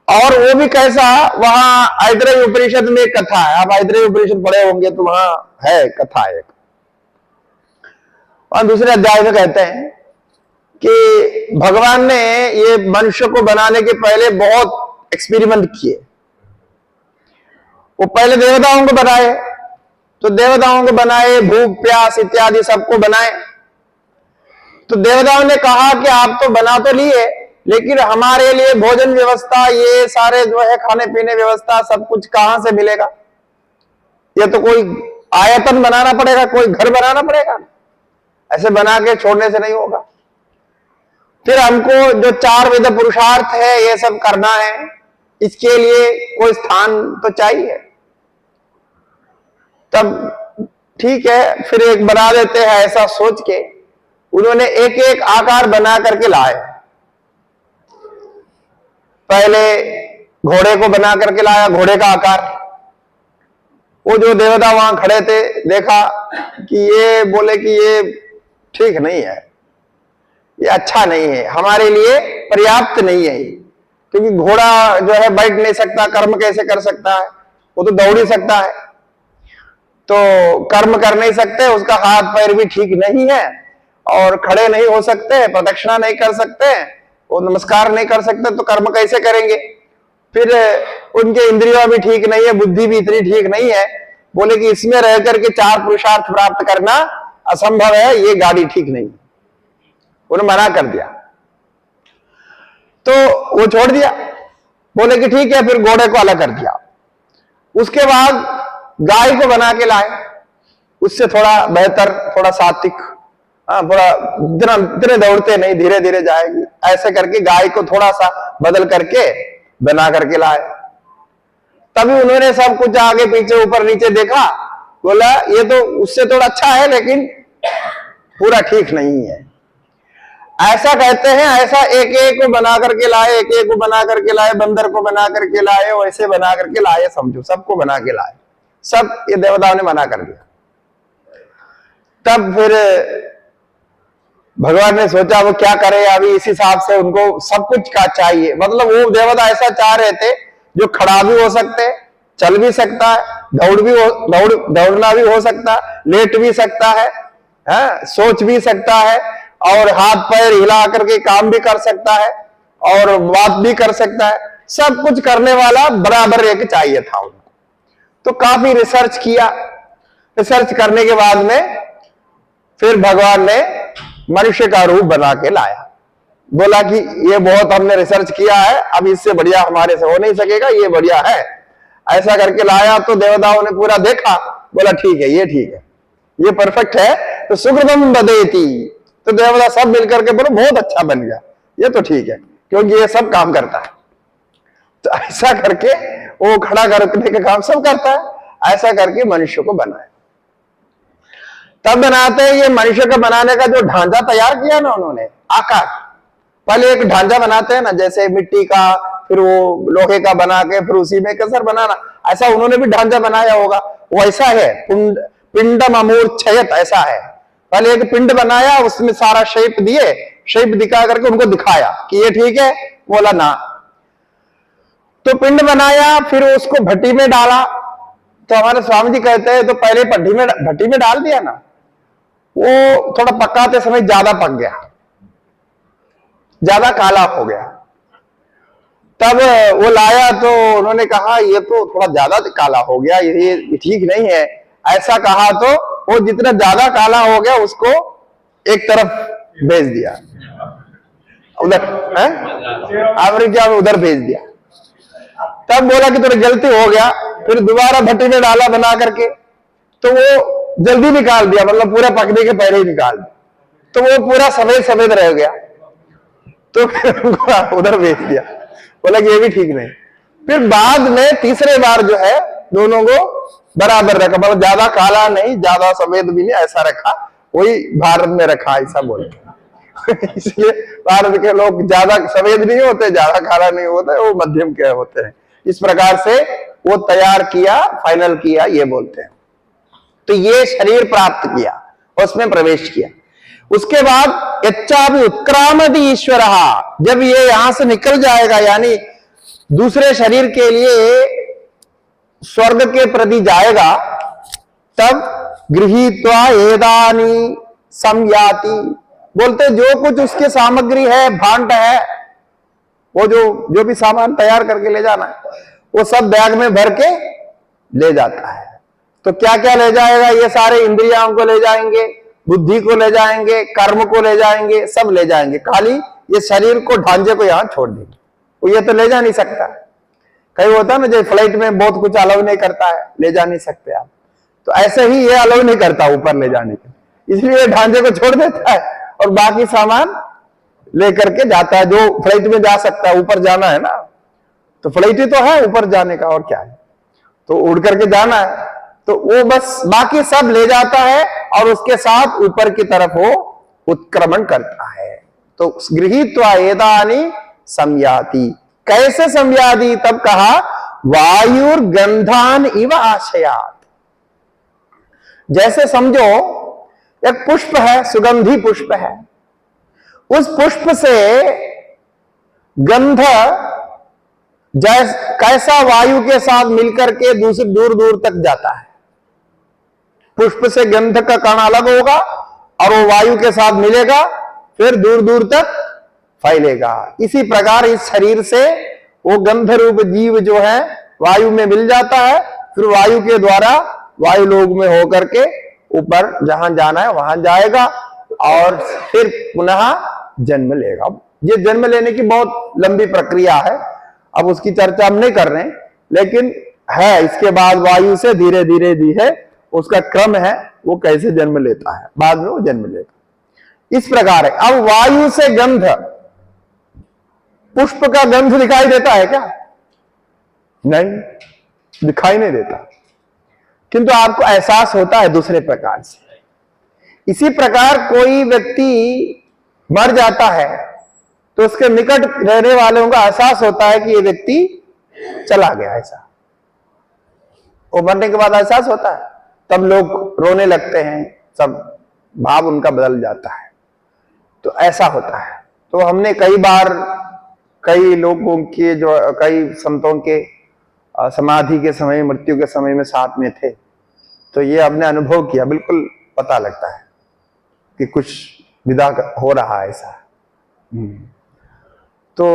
और वो भी कैसा, वहां ऐतरेय उपनिषद में एक कथा है, आप ऐतरेय उपनिषद पढ़े होंगे तो वहां है कथा एक, और दूसरे अध्याय में कहते हैं कि भगवान ने ये मनुष्य को बनाने के पहले बहुत एक्सपेरिमेंट किए। वो पहले देवताओं को बनाए, तो देवताओं को बनाए, भूख प्यास इत्यादि सबको बनाए। तो देवताओं ने कहा कि आप तो बना तो लिए, लेकिन हमारे लिए भोजन व्यवस्था, ये सारे जो है खाने पीने व्यवस्था, सब कुछ कहां से मिलेगा? ये तो कोई आयतन बनाना पड़ेगा, कोई घर बनाना पड़ेगा, ऐसे बना के छोड़ने से नहीं होगा। फिर हमको जो 4 वेद पुरुषार्थ है ये सब करना है, इसके लिए कोई स्थान तो चाहिए। तब ठीक है, फिर एक बना देते हैं, ऐसा सोच के उन्होंने एक एक आकार बना करके लाए। पहले घोड़े को बना करके लाया, घोड़े का आकार। वो जो देवता वहां खड़े थे, देखा कि ये बोले कि ये ठीक नहीं है, ये अच्छा नहीं है, हमारे लिए पर्याप्त नहीं है, क्योंकि घोड़ा जो है बैठ नहीं सकता, कर्म कैसे कर सकता है? वो तो दौड़ ही सकता है, तो कर्म कर नहीं सकते, उसका हाथ पैर भी ठीक नहीं है, और खड़े नहीं हो सकते, प्रदक्षिणा नहीं कर सकते, वो नमस्कार नहीं कर सकते, तो कर्म कैसे करेंगे? फिर उनके इंद्रियों भी ठीक नहीं है, बुद्धि भी इतनी ठीक नहीं है, बोले कि इसमें रह करके 4 पुरुषार्थ प्राप्त करना असंभव है, ये गाड़ी ठीक नहीं। उन्होंने मना कर दिया, तो वो छोड़ दिया, बोले कि ठीक है, फिर घोड़े को अलग कर दिया। उसके बाद गाय को बना के लाए, उससे थोड़ा बेहतर, थोड़ा सात्विक, थोड़ा इतने दौड़ते नहीं, धीरे धीरे जाएगी, ऐसे करके गाय को थोड़ा सा बदल करके बना करके लाए। तभी उन्होंने सब कुछ आगे पीछे ऊपर नीचे देखा, बोला ये तो उससे थोड़ा अच्छा है, लेकिन पूरा ठीक नहीं है। ऐसा कहते हैं, ऐसा एक एक को बना करके लाए, एक एक को बना करके लाए, बंदर को बना करके लाए, वैसे बना करके लाए, समझो सबको बना के लाए, सब ये देवताओं ने मना कर दिया। तब फिर भगवान ने सोचा वो क्या करे, अभी इस हिसाब से उनको सब कुछ का चाहिए, मतलब वो देवता ऐसा चाह रहे थे जो खड़ा भी हो सकते, चल भी सकता है, दौड़ना भी हो सकता, लेट भी सकता है, सोच भी सकता है, और हाथ पैर हिला करके काम भी कर सकता है, और बात भी कर सकता है, सब कुछ करने वाला बराबर एक चाहिए था उनको। तो काफी रिसर्च किया, रिसर्च करने के बाद में फिर भगवान ने मनुष्य का रूप बना के लाया। बोला कि ये बहुत हमने रिसर्च किया है, अब इससे बढ़िया हमारे से हो नहीं सकेगा, ये बढ़िया है, ऐसा करके लाया। तो देवताओं ने पूरा देखा, बोला ठीक है, ये ठीक है, ये परफेक्ट है, तो सुकृतम बदेति, तो देवता सब मिलकर के बोले बहुत अच्छा बन गया, ये तो ठीक है, क्योंकि ये सब काम करता है। तो ऐसा करके वो खड़ा करने का काम सब करता है, ऐसा करके मनुष्य को बनाया। तब बनाते हैं, ये मनुष्य का बनाने का जो ढांचा तैयार किया ना उन्होंने, आकार, पहले एक ढांचा बनाते हैं ना, जैसे मिट्टी का, फिर वो लोहे का बना के, फिर उसी में कसर बनाना, ऐसा उन्होंने भी ढांचा बनाया होगा, वैसा है। पिंडम अमूर्छयत, ऐसा है। पहले एक पिंड बनाया, उसमें सारा शेप दिए, शेप दिखा करके उनको दिखाया कि ये ठीक है, बोला ना। तो पिंड बनाया, फिर उसको भट्टी में डाला। तो हमारे स्वामी जी कहते हैं, तो पहले भट्टी में डाल दिया ना, वो थोड़ा पकाते समय ज्यादा पक गया, ज्यादा काला हो गया। तब वो लाया तो उन्होंने कहा ये तो थोड़ा ज्यादा काला हो गया, ये ठीक नहीं है। ऐसा कहा तो वो जितना ज्यादा काला हो गया उसको एक तरफ भेज दिया, उधर अमेरिका में उधर भेज दिया। तब बोला कि थोड़ी गलती हो गया, फिर दोबारा भट्टी में डाला बना करके, तो वो जल्दी निकाल दिया, मतलब पूरा पकने के पहले ही निकाल दिया, तो वो पूरा सफेद सफेद रह गया। तो फिर उधर भेज दिया, बोला कि ये भी ठीक नहीं। फिर बाद में तीसरे बार जो है दोनों को बराबर रखा, मतलब ज्यादा काला नहीं, ज्यादा सफेद भी नहीं, ऐसा रखा, वही भारत में रखा, ऐसा बोले। इसलिए भारत के लोग ज्यादा सफेद नहीं होते, ज्यादा काला नहीं होते, वो मध्यम के होते हैं। इस प्रकार से वो तैयार किया, फाइनल किया, ये बोलते हैं। तो ये शरीर प्राप्त किया, उसमें प्रवेश किया। उसके बाद इच्छा भी उत्क्रामति ईश्वर, जब ये यहां से निकल जाएगा यानी दूसरे शरीर के लिए स्वर्ग के प्रति जाएगा, तब गृहीत्वा एदानी संयाति, बोलते जो कुछ उसके सामग्री है, भांड है, वो जो भी सामान तैयार करके ले जाना है वो सब बैग में भर के ले जाता है। तो क्या क्या ले जाएगा? ये सारे इंद्रियों को ले जाएंगे, बुद्धि को ले जाएंगे, कर्म को ले जाएंगे, सब ले जाएंगे, खाली ये शरीर को, ढांचे को यहां छोड़ देंगे। वो ये तो ले जा नहीं सकता। कई होता है ना, जो फ्लाइट में बहुत कुछ अलाउ नहीं करता है, ले जा नहीं सकते आप, तो ऐसे ही ये अलाउ नहीं करता ऊपर ले जाने के, इसलिए ढांचे को छोड़ देता है और बाकी सामान लेकर के जाता है। जो फ्लाइट में जा सकता है, ऊपर जाना है ना, तो फ्लाइट ही तो है ऊपर जाने का, और क्या है, तो उड़ करके जाना है, तो वो बस बाकी सब ले जाता है और उसके साथ ऊपर की तरफ वो उत्क्रमण करता है। तो गृहीत्वा एदानी संयाति, कैसे संयाति? तब कहा वायुर्गंधान इव आशयात। जैसे समझो एक पुष्प है, सुगंधी पुष्प है, उस पुष्प से गंध कैसा वायु के साथ मिलकर के दूसरी दूर दूर तक जाता है। पुष्प से गंध का कण अलग होगा और वो वायु के साथ मिलेगा, फिर दूर दूर तक फैलेगा। इसी प्रकार इस शरीर से वो गंध रूप जीव जो है वायु में मिल जाता है, फिर वायु के द्वारा वायु लोक में होकर के ऊपर जहां जाना है वहां जाएगा और फिर पुनः जन्म लेगा। ये जन्म लेने की बहुत लंबी प्रक्रिया है, अब उसकी चर्चा हम नहीं कर रहे हैं, लेकिन है इसके बाद वायु से धीरे धीरे धीरे उसका क्रम है, वो कैसे जन्म लेता है, बाद में वो जन्म लेगा। इस प्रकार है। अब वायु से गंध, पुष्प का गंध दिखाई देता है क्या? नहीं, दिखाई नहीं देता, किंतु आपको एहसास होता है दूसरे प्रकार से। इसी प्रकार कोई व्यक्ति मर जाता है तो उसके निकट रहने वालों का एहसास होता है कि ये व्यक्ति चला गया, ऐसा वो मरने के बाद एहसास होता है, तब लोग रोने लगते हैं, सब भाव उनका बदल जाता है। तो ऐसा होता है। तो हमने कई बार कई लोगों के, जो कई संतों के समाधि के समय, मृत्यु के समय में साथ में थे, तो ये हमने अनुभव किया, बिल्कुल पता लगता है कि कुछ विदा हो रहा है ऐसा। तो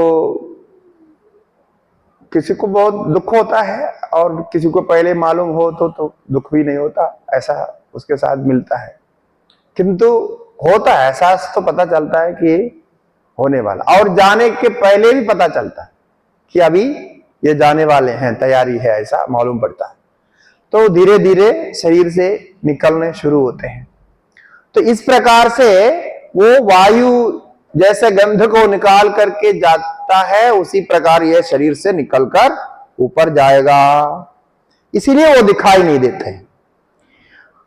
किसी को बहुत दुख होता है और किसी को पहले मालूम हो तो दुख भी नहीं होता, ऐसा उसके साथ मिलता है। किंतु होता है, एहसास तो पता चलता है कि होने वाला, और जाने के पहले भी पता चलता है कि अभी ये जाने वाले हैं, तैयारी है, ऐसा मालूम पड़ता है। तो धीरे धीरे शरीर से निकलने शुरू होते हैं। तो इस प्रकार से वो वायु जैसे गंध को निकाल करके जाता है, उसी प्रकार यह शरीर से निकलकर ऊपर जाएगा, इसीलिए वो दिखाई नहीं देते।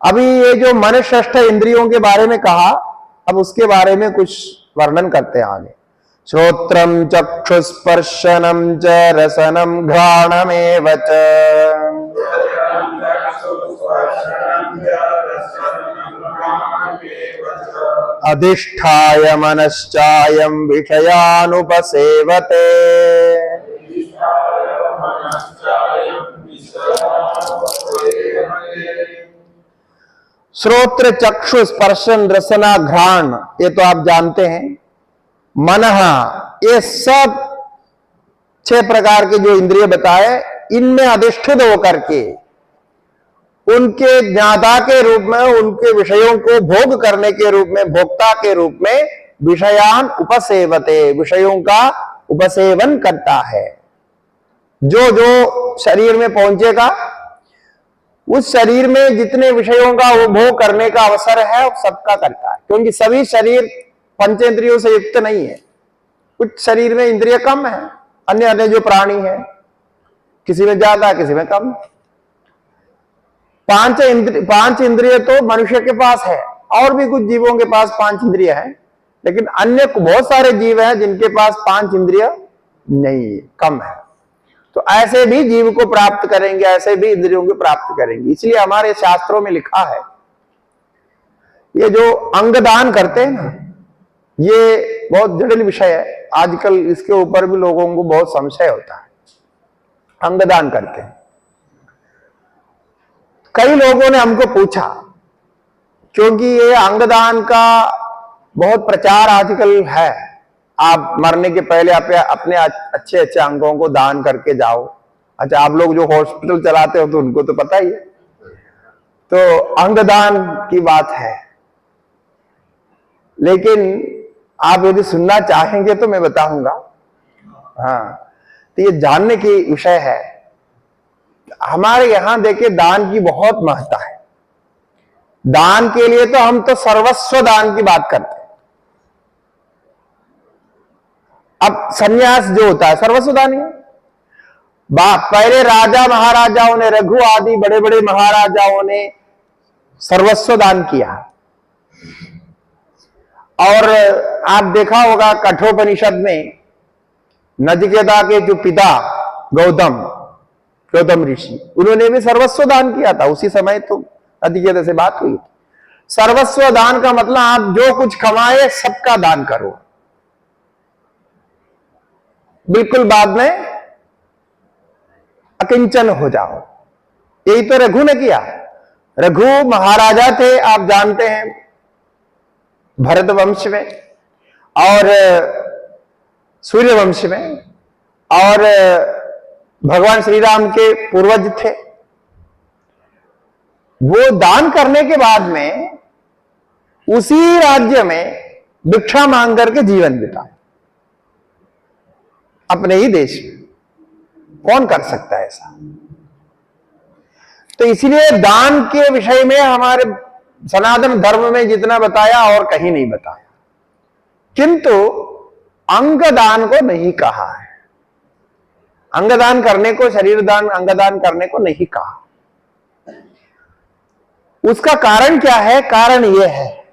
अभी ये जो मन षष्ठ इंद्रियों के बारे में कहा, अब उसके बारे में कुछ वर्णन करते हैं आगे। श्रोत्रम चक्षुस्पर्शनम च रसनम घ्राणमेव च अधिष्ठाय मनश्चायं विषयानुपसेवते। श्रोत्र चक्षु स्पर्शन रसना घ्राण, ये तो आप जानते हैं। मनः, ये सब 6 प्रकार के जो इंद्रिय बताए, इनमें अधिष्ठित होकर के उनके ज्ञाता के रूप में, उनके विषयों को भोग करने के रूप में, भोक्ता के रूप में विषयान उपसेवते, विषयों का उपसेवन करता है। जो जो शरीर में पहुंचेगा, उस शरीर में जितने विषयों का उपभोग करने का अवसर है वो सबका करता है, क्योंकि सभी शरीर पंचेंद्रियों से युक्त नहीं है। कुछ शरीर में इंद्रिय कम है, अन्य अन्य जो प्राणी है, किसी में ज्यादा किसी में कम। 5 इंद्रिय तो मनुष्य के पास है, और भी कुछ जीवों के पास 5 इंद्रिय है, लेकिन अन्य बहुत सारे जीव हैं जिनके पास 5 इंद्रिय नहीं, कम है। तो ऐसे भी जीव को प्राप्त करेंगे, ऐसे भी इंद्रियों को प्राप्त करेंगे। इसलिए हमारे शास्त्रों में लिखा है ये जो अंगदान करते हैं ना, ये बहुत जटिल विषय है। आजकल इसके ऊपर भी लोगों को बहुत संशय होता है। अंगदान करते हैं। कई लोगों ने हमको पूछा, क्योंकि ये अंगदान का बहुत प्रचार आजकल है, आप मरने के पहले अपने अच्छे अच्छे अंगों को दान करके जाओ। अच्छा, आप लोग जो हॉस्पिटल चलाते हो तो उनको तो पता ही है। तो अंगदान की बात है, लेकिन आप यदि सुनना चाहेंगे तो मैं बताऊंगा। हाँ, तो ये जानने की विषय है। हमारे यहां देखिए दान की बहुत महत्ता है। दान के लिए तो हम तो सर्वस्व दान की बात करते हैं। अब सन्यास जो होता है सर्वस्व दान ही है। पहले राजा महाराजाओं ने, रघु आदि बड़े बड़े महाराजाओं ने सर्वस्व दान किया। और आप देखा होगा कठोपनिषद में नचिकेता के जो पिता गौतम ऋषि, उन्होंने भी सर्वस्व दान किया था। उसी समय तो नचिकेता से बात हुई। सर्वस्व दान का मतलब आप जो कुछ कमाए सबका दान करो, बिल्कुल बाद में अकिंचन हो जाओ। यही तो रघु ने किया। रघु महाराजा थे, आप जानते हैं, भरत वंश में और सूर्य वंश में, और भगवान श्री राम के पूर्वज थे। वो दान करने के बाद में उसी राज्य में भिक्षा मांग करके जीवन बिताए, अपने ही देश में। कौन कर सकता है ऐसा? तो इसलिए दान के विषय में हमारे सनातन धर्म में जितना बताया और कहीं नहीं बताया, किंतु अंगदान को नहीं कहा है। अंगदान करने को, शरीर दान, अंगदान करने को नहीं कहा। उसका कारण क्या है? कारण यह है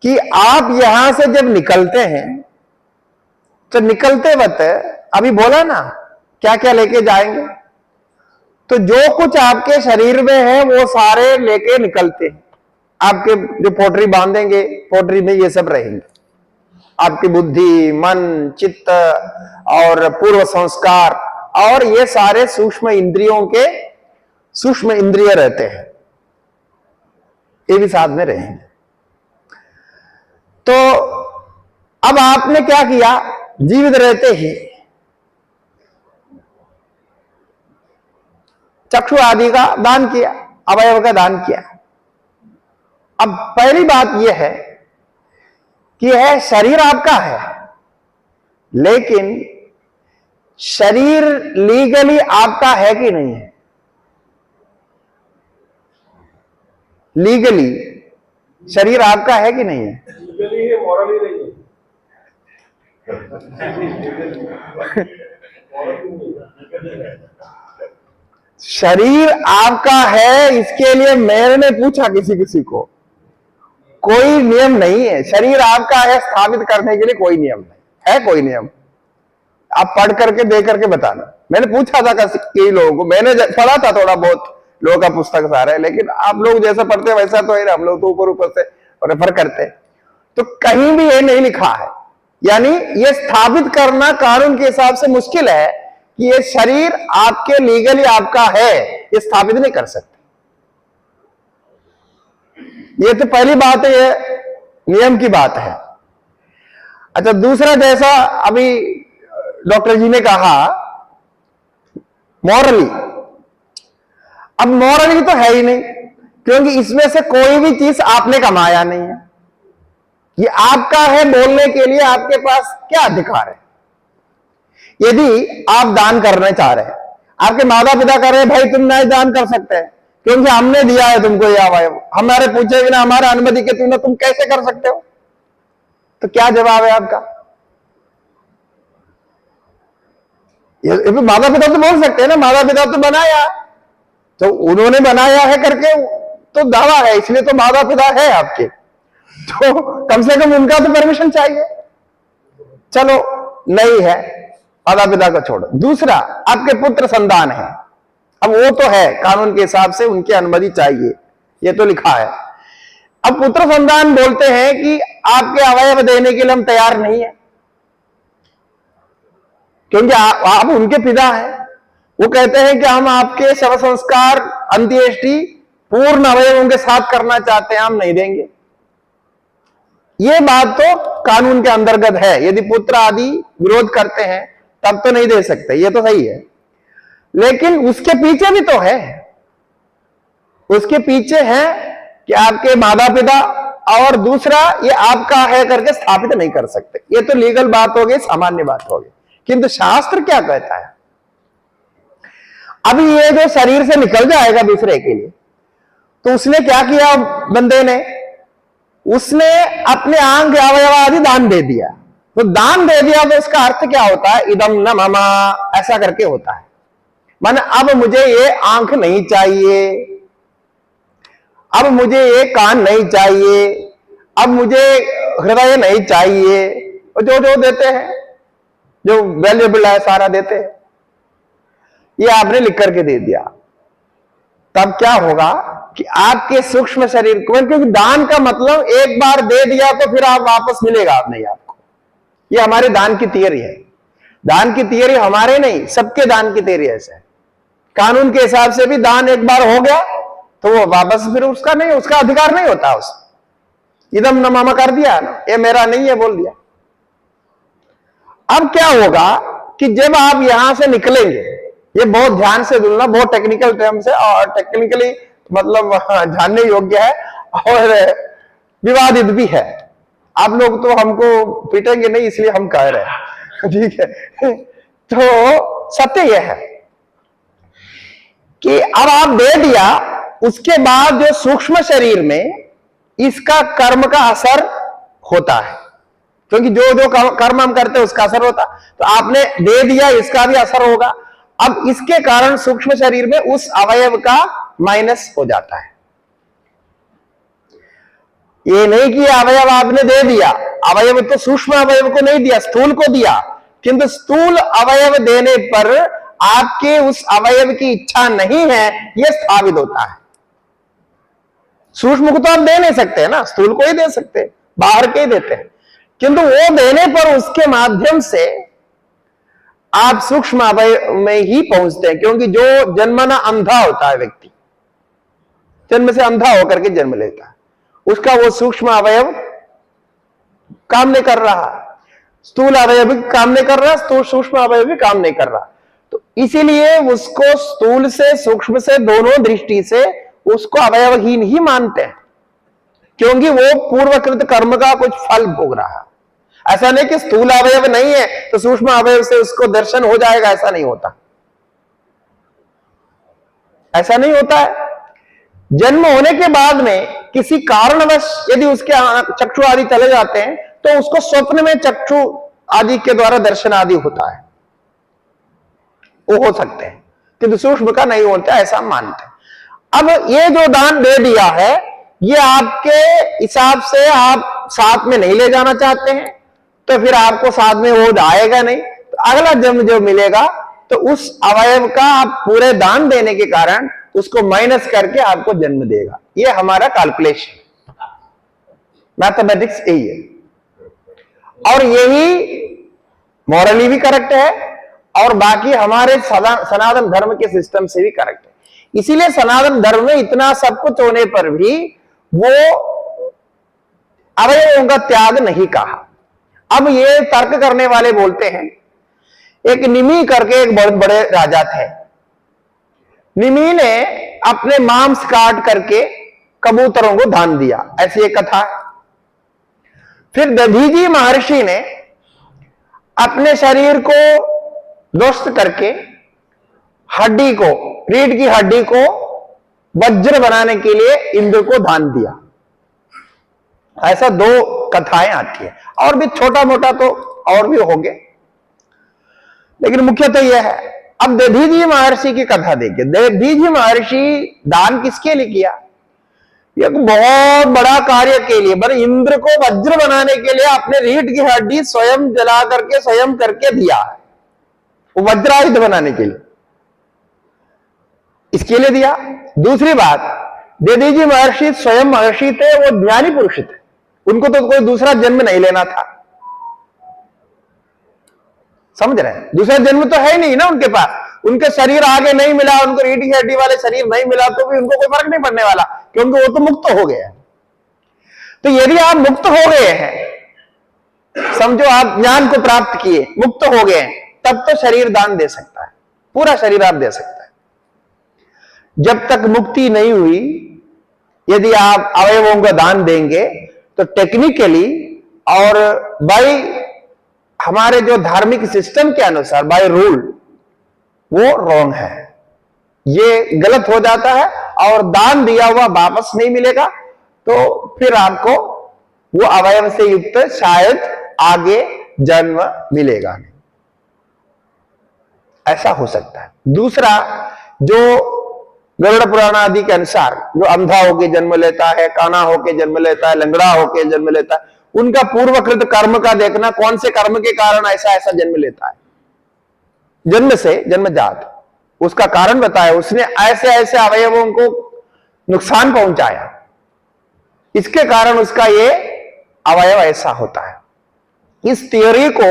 कि आप यहां से जब निकलते हैं तो निकलते वक्त अभी बोला ना क्या क्या लेके जाएंगे, तो जो कुछ आपके शरीर में है वो सारे लेके निकलते हैं। आपके जो पोटरी बांधेंगे, पोटरी में ये सब रहेंगे। आपकी बुद्धि, मन, चित्त और पूर्व संस्कार, और ये सारे सूक्ष्म इंद्रियों के सूक्ष्म इंद्रिय रहते हैं, ये भी साथ में रहेंगे। तो अब आपने क्या किया? जीवित रहते ही चक्षु आदि का दान किया, अवयव का दान किया। अब पहली बात यह है कि यह शरीर आपका है, लेकिन शरीर लीगली आपका है कि नहीं है? लीगली शरीर आपका है कि नहीं है? लीगली है, मॉरली नहीं है। शरीर आपका है, इसके लिए मैंने पूछा किसी को, कोई नियम नहीं है। शरीर आपका है स्थापित करने के लिए कोई नियम नहीं है। कोई नियम आप पढ़ करके दे करके बताना। मैंने पूछा था कई लोगों को, मैंने पढ़ा था थोड़ा बहुत, लोगों का पुस्तक सारा है, लेकिन आप लोग जैसा पढ़ते हैं वैसा तो है, हम लोग तो ऊपर से रेफर करते हैं। तो कहीं भी ये नहीं लिखा है, यानी ये स्थापित करना कानून के हिसाब से मुश्किल है कि ये शरीर आपके लीगली आपका है, ये स्थापित नहीं कर सकते। ये तो पहली बात है, ये नियम की बात है। अच्छा, दूसरा, जैसा अभी डॉक्टर जी ने कहा मॉरली, अब मॉरली तो है ही नहीं, क्योंकि इसमें से कोई भी चीज आपने कमाया नहीं है। ये आपका है, बोलने के लिए आपके पास क्या अधिकार है? यदि आप दान करना चाह रहे हैं, आपके माता पिता कर रहे हैं, भाई तुम नहीं दान कर सकते हैं क्योंकि हमने दिया है तुमको ये अवयव, हमारे पूछे बिना, हमारे अनुमति के बिना तुम कैसे कर सकते हो? तो क्या जवाब है आपका? ये माता पिता तो बोल सकते हैं ना, माता पिता तो बनाया, तो उन्होंने बनाया है करके तो दावा है, इसलिए तो माता पिता है आपके, तो कम से कम उनका तो परमिशन चाहिए। चलो नहीं है, माता पिता को छोड़ो। दूसरा, आपके पुत्र संतान है, अब वो तो है, कानून के हिसाब से उनकी अनुमति चाहिए, ये तो लिखा है। अब पुत्र संतान बोलते हैं कि आपके अवयव देने के लिए हम तैयार नहीं है, क्योंकि आप उनके पिता हैं। वो कहते हैं कि हम आपके शव संस्कार अंत्येष्टि पूर्ण अवयवों के साथ करना चाहते हैं, हम नहीं देंगे। ये बात तो कानून के अंतर्गत है। यदि पुत्र आदि विरोध करते हैं तब तो नहीं दे सकते, ये तो सही है। लेकिन उसके पीछे भी तो है, उसके पीछे है कि आपके माता पिता, और दूसरा ये आपका है करके स्थापित नहीं कर सकते। ये तो लीगल बात हो गई, सामान्य बात हो गई। किंतु शास्त्र क्या कहता है? अभी ये जो शरीर से निकल जाएगा दूसरे के लिए, तो उसने क्या किया बंदे ने? उसने अपने आंग अवयव आदि दान दे दिया। तो दान दे दिया तो उसका अर्थ क्या होता है? इदम न मम, ऐसा करके होता है। माने अब मुझे ये आंख नहीं चाहिए, अब मुझे ये कान नहीं चाहिए, अब मुझे हृदय नहीं चाहिए। जो जो देते हैं, जो वैल्यूएबल है सारा देते हैं। ये आपने लिख करके दे दिया, तब क्या होगा कि आपके सूक्ष्म शरीर को, क्योंकि दान का मतलब एक बार दे दिया तो फिर आप वापस मिलेगा नहीं आपको। ये हमारे दान की थियरी है। दान की थियरी हमारे नहीं, सबके दान की थियरी ऐसे है। कानून के हिसाब से भी दान एक बार हो गया तो वो वापस फिर उसका नहीं, उसका अधिकार नहीं होता। उस इदम न मम कर दिया ना, ये मेरा नहीं है बोल दिया। अब क्या होगा कि जब आप यहां से निकलेंगे, ये बहुत ध्यान से सुनना, बहुत टेक्निकल टर्म्स है और टेक्निकली मतलब जानने योग्य है और विवादित भी है। आप लोग तो हमको पीटेंगे नहीं, इसलिए हम कह रहे हैं, ठीक है। तो सत्य यह है कि अब आप दे दिया, उसके बाद जो सूक्ष्म शरीर में इसका कर्म का असर होता है, क्योंकि जो जो कर्म हम करते हैं उसका असर होता। तो आपने दे दिया, इसका भी असर होगा। अब इसके कारण सूक्ष्म शरीर में उस अवयव का माइनस हो जाता है। ये नहीं कि अवयव आपने दे दिया, अवयव तो सूक्ष्म अवयव को नहीं दिया, स्थूल को दिया, किंतु स्थूल अवयव देने पर आपके उस अवयव की इच्छा नहीं है, यह स्थापित होता है। सूक्ष्म को तो आप दे नहीं सकते ना, स्थूल को ही दे सकते, बाहर के ही देते हैं। किंतु वो देने पर उसके माध्यम से आप सूक्ष्म अवयव में ही पहुंचते हैं, क्योंकि जो जन्मना अंधा होता है व्यक्ति, जन्म से अंधा होकर के जन्म लेता है, उसका वो सूक्ष्म अवयव काम नहीं कर रहा, स्थूल अवयव भी काम नहीं कर रहा, सूक्ष्म अवयव भी काम नहीं कर रहा। तो इसीलिए उसको स्थूल से सूक्ष्म से दोनों दृष्टि से उसको अवयवहीन ही मानते हैं, क्योंकि वो पूर्वकृत कर्म का कुछ फल भोग रहा है। ऐसा नहीं कि स्थूल अवयव नहीं है तो सूक्ष्म अवयव से उसको दर्शन हो जाएगा, ऐसा नहीं होता, ऐसा नहीं होता है। जन्म होने के बाद में किसी कारणवश यदि उसके चक्षु आदि चले जाते हैं तो उसको स्वप्न में चक्षु आदि के द्वारा दर्शन आदि होता है, वो हो सकते हैं, किंतु सूक्ष्म का नहीं होता, ऐसा मानते हैं। अब ये जो दान दे दिया है, ये आपके हिसाब से आप साथ में नहीं ले जाना चाहते हैं, तो फिर आपको साथ में वो आएगा नहीं। तो अगला जन्म जो मिलेगा तो उस अवयव का आप पूरे दान देने के कारण उसको माइनस करके आपको जन्म देगा। ये हमारा कैलकुलेशन, मैथमेटिक्स यही है, और यही मॉरली भी करेक्ट है और बाकी हमारे सनातन धर्म के सिस्टम से भी करेक्ट है। इसीलिए सनातन धर्म में इतना सब कुछ होने पर भी वो अवयवों का त्याग नहीं कहा। अब ये तर्क करने वाले बोलते हैं, एक निमि करके एक बहुत बड़े राजा थे, निमि ने अपने मांस काट करके कबूतरों को दान दिया, ऐसी एक कथा है। फिर दधीजी महर्षि ने अपने शरीर को ध्वस्त करके हड्डी को, रीढ़ की हड्डी को वज्र बनाने के लिए इंद्र को दान दिया। ऐसा दो कथाएं आती है, और भी छोटा मोटा तो और भी हो गए, लेकिन मुख्य तो यह है। अब दधीजी महर्षि की कथा देखिए। दधीजी महर्षि दान किसके लिए किया? एक बहुत बड़ा कार्य के लिए, पर इंद्र को वज्र बनाने के लिए अपने रीढ़ की हड्डी स्वयं जला करके स्वयं करके दिया है, वो वज्रायुध बनाने के लिए, इसके लिए दिया। दूसरी बात, दधीजी महर्षि स्वयं महर्षि थे, वो ज्ञानी पुरुष थे, उनको तो कोई दूसरा जन्म नहीं लेना था। समझ रहे हैं? दूसरा जन्म तो है ही नहीं ना उनके पास, उनके शरीर आगे नहीं मिला, उनको रीढ़ी हड्डी वाले शरीर नहीं मिला तो भी उनको कोई फर्क नहीं पड़ने वाला, क्योंकि वो तो मुक्त हो गए हैं। तो यदि आप मुक्त हो गए हैं, समझो आप ज्ञान को प्राप्त किए, मुक्त हो गए हैं, तब तो शरीर दान दे सकता है, पूरा शरीर आप दे सकता है। जब तक मुक्ति नहीं हुई, यदि आप अवयवों का दान देंगे तो टेक्निकली और बाय हमारे जो धार्मिक सिस्टम के अनुसार, बाय रूल, वो रॉन्ग है, ये गलत हो जाता है और दान दिया हुआ वापस नहीं मिलेगा, तो फिर आपको वो अवयव से युक्त शायद आगे जन्म मिलेगा नहीं, ऐसा हो सकता है। दूसरा, जो गरुड़ पुराण आदि के अनुसार जो अंधा होके जन्म लेता है, काना होके जन्म लेता है, लंगड़ा होके जन्म लेता है, उनका पूर्वकृत कर्म का देखना, कौन से कर्म के कारण ऐसा ऐसा जन्म लेता है। जन्म से जन्मजात उसका कारण बताया, उसने ऐसे ऐसे अवयवों को नुकसान पहुंचाया, इसके कारण उसका ये अवयव ऐसा होता है। इस थियोरी को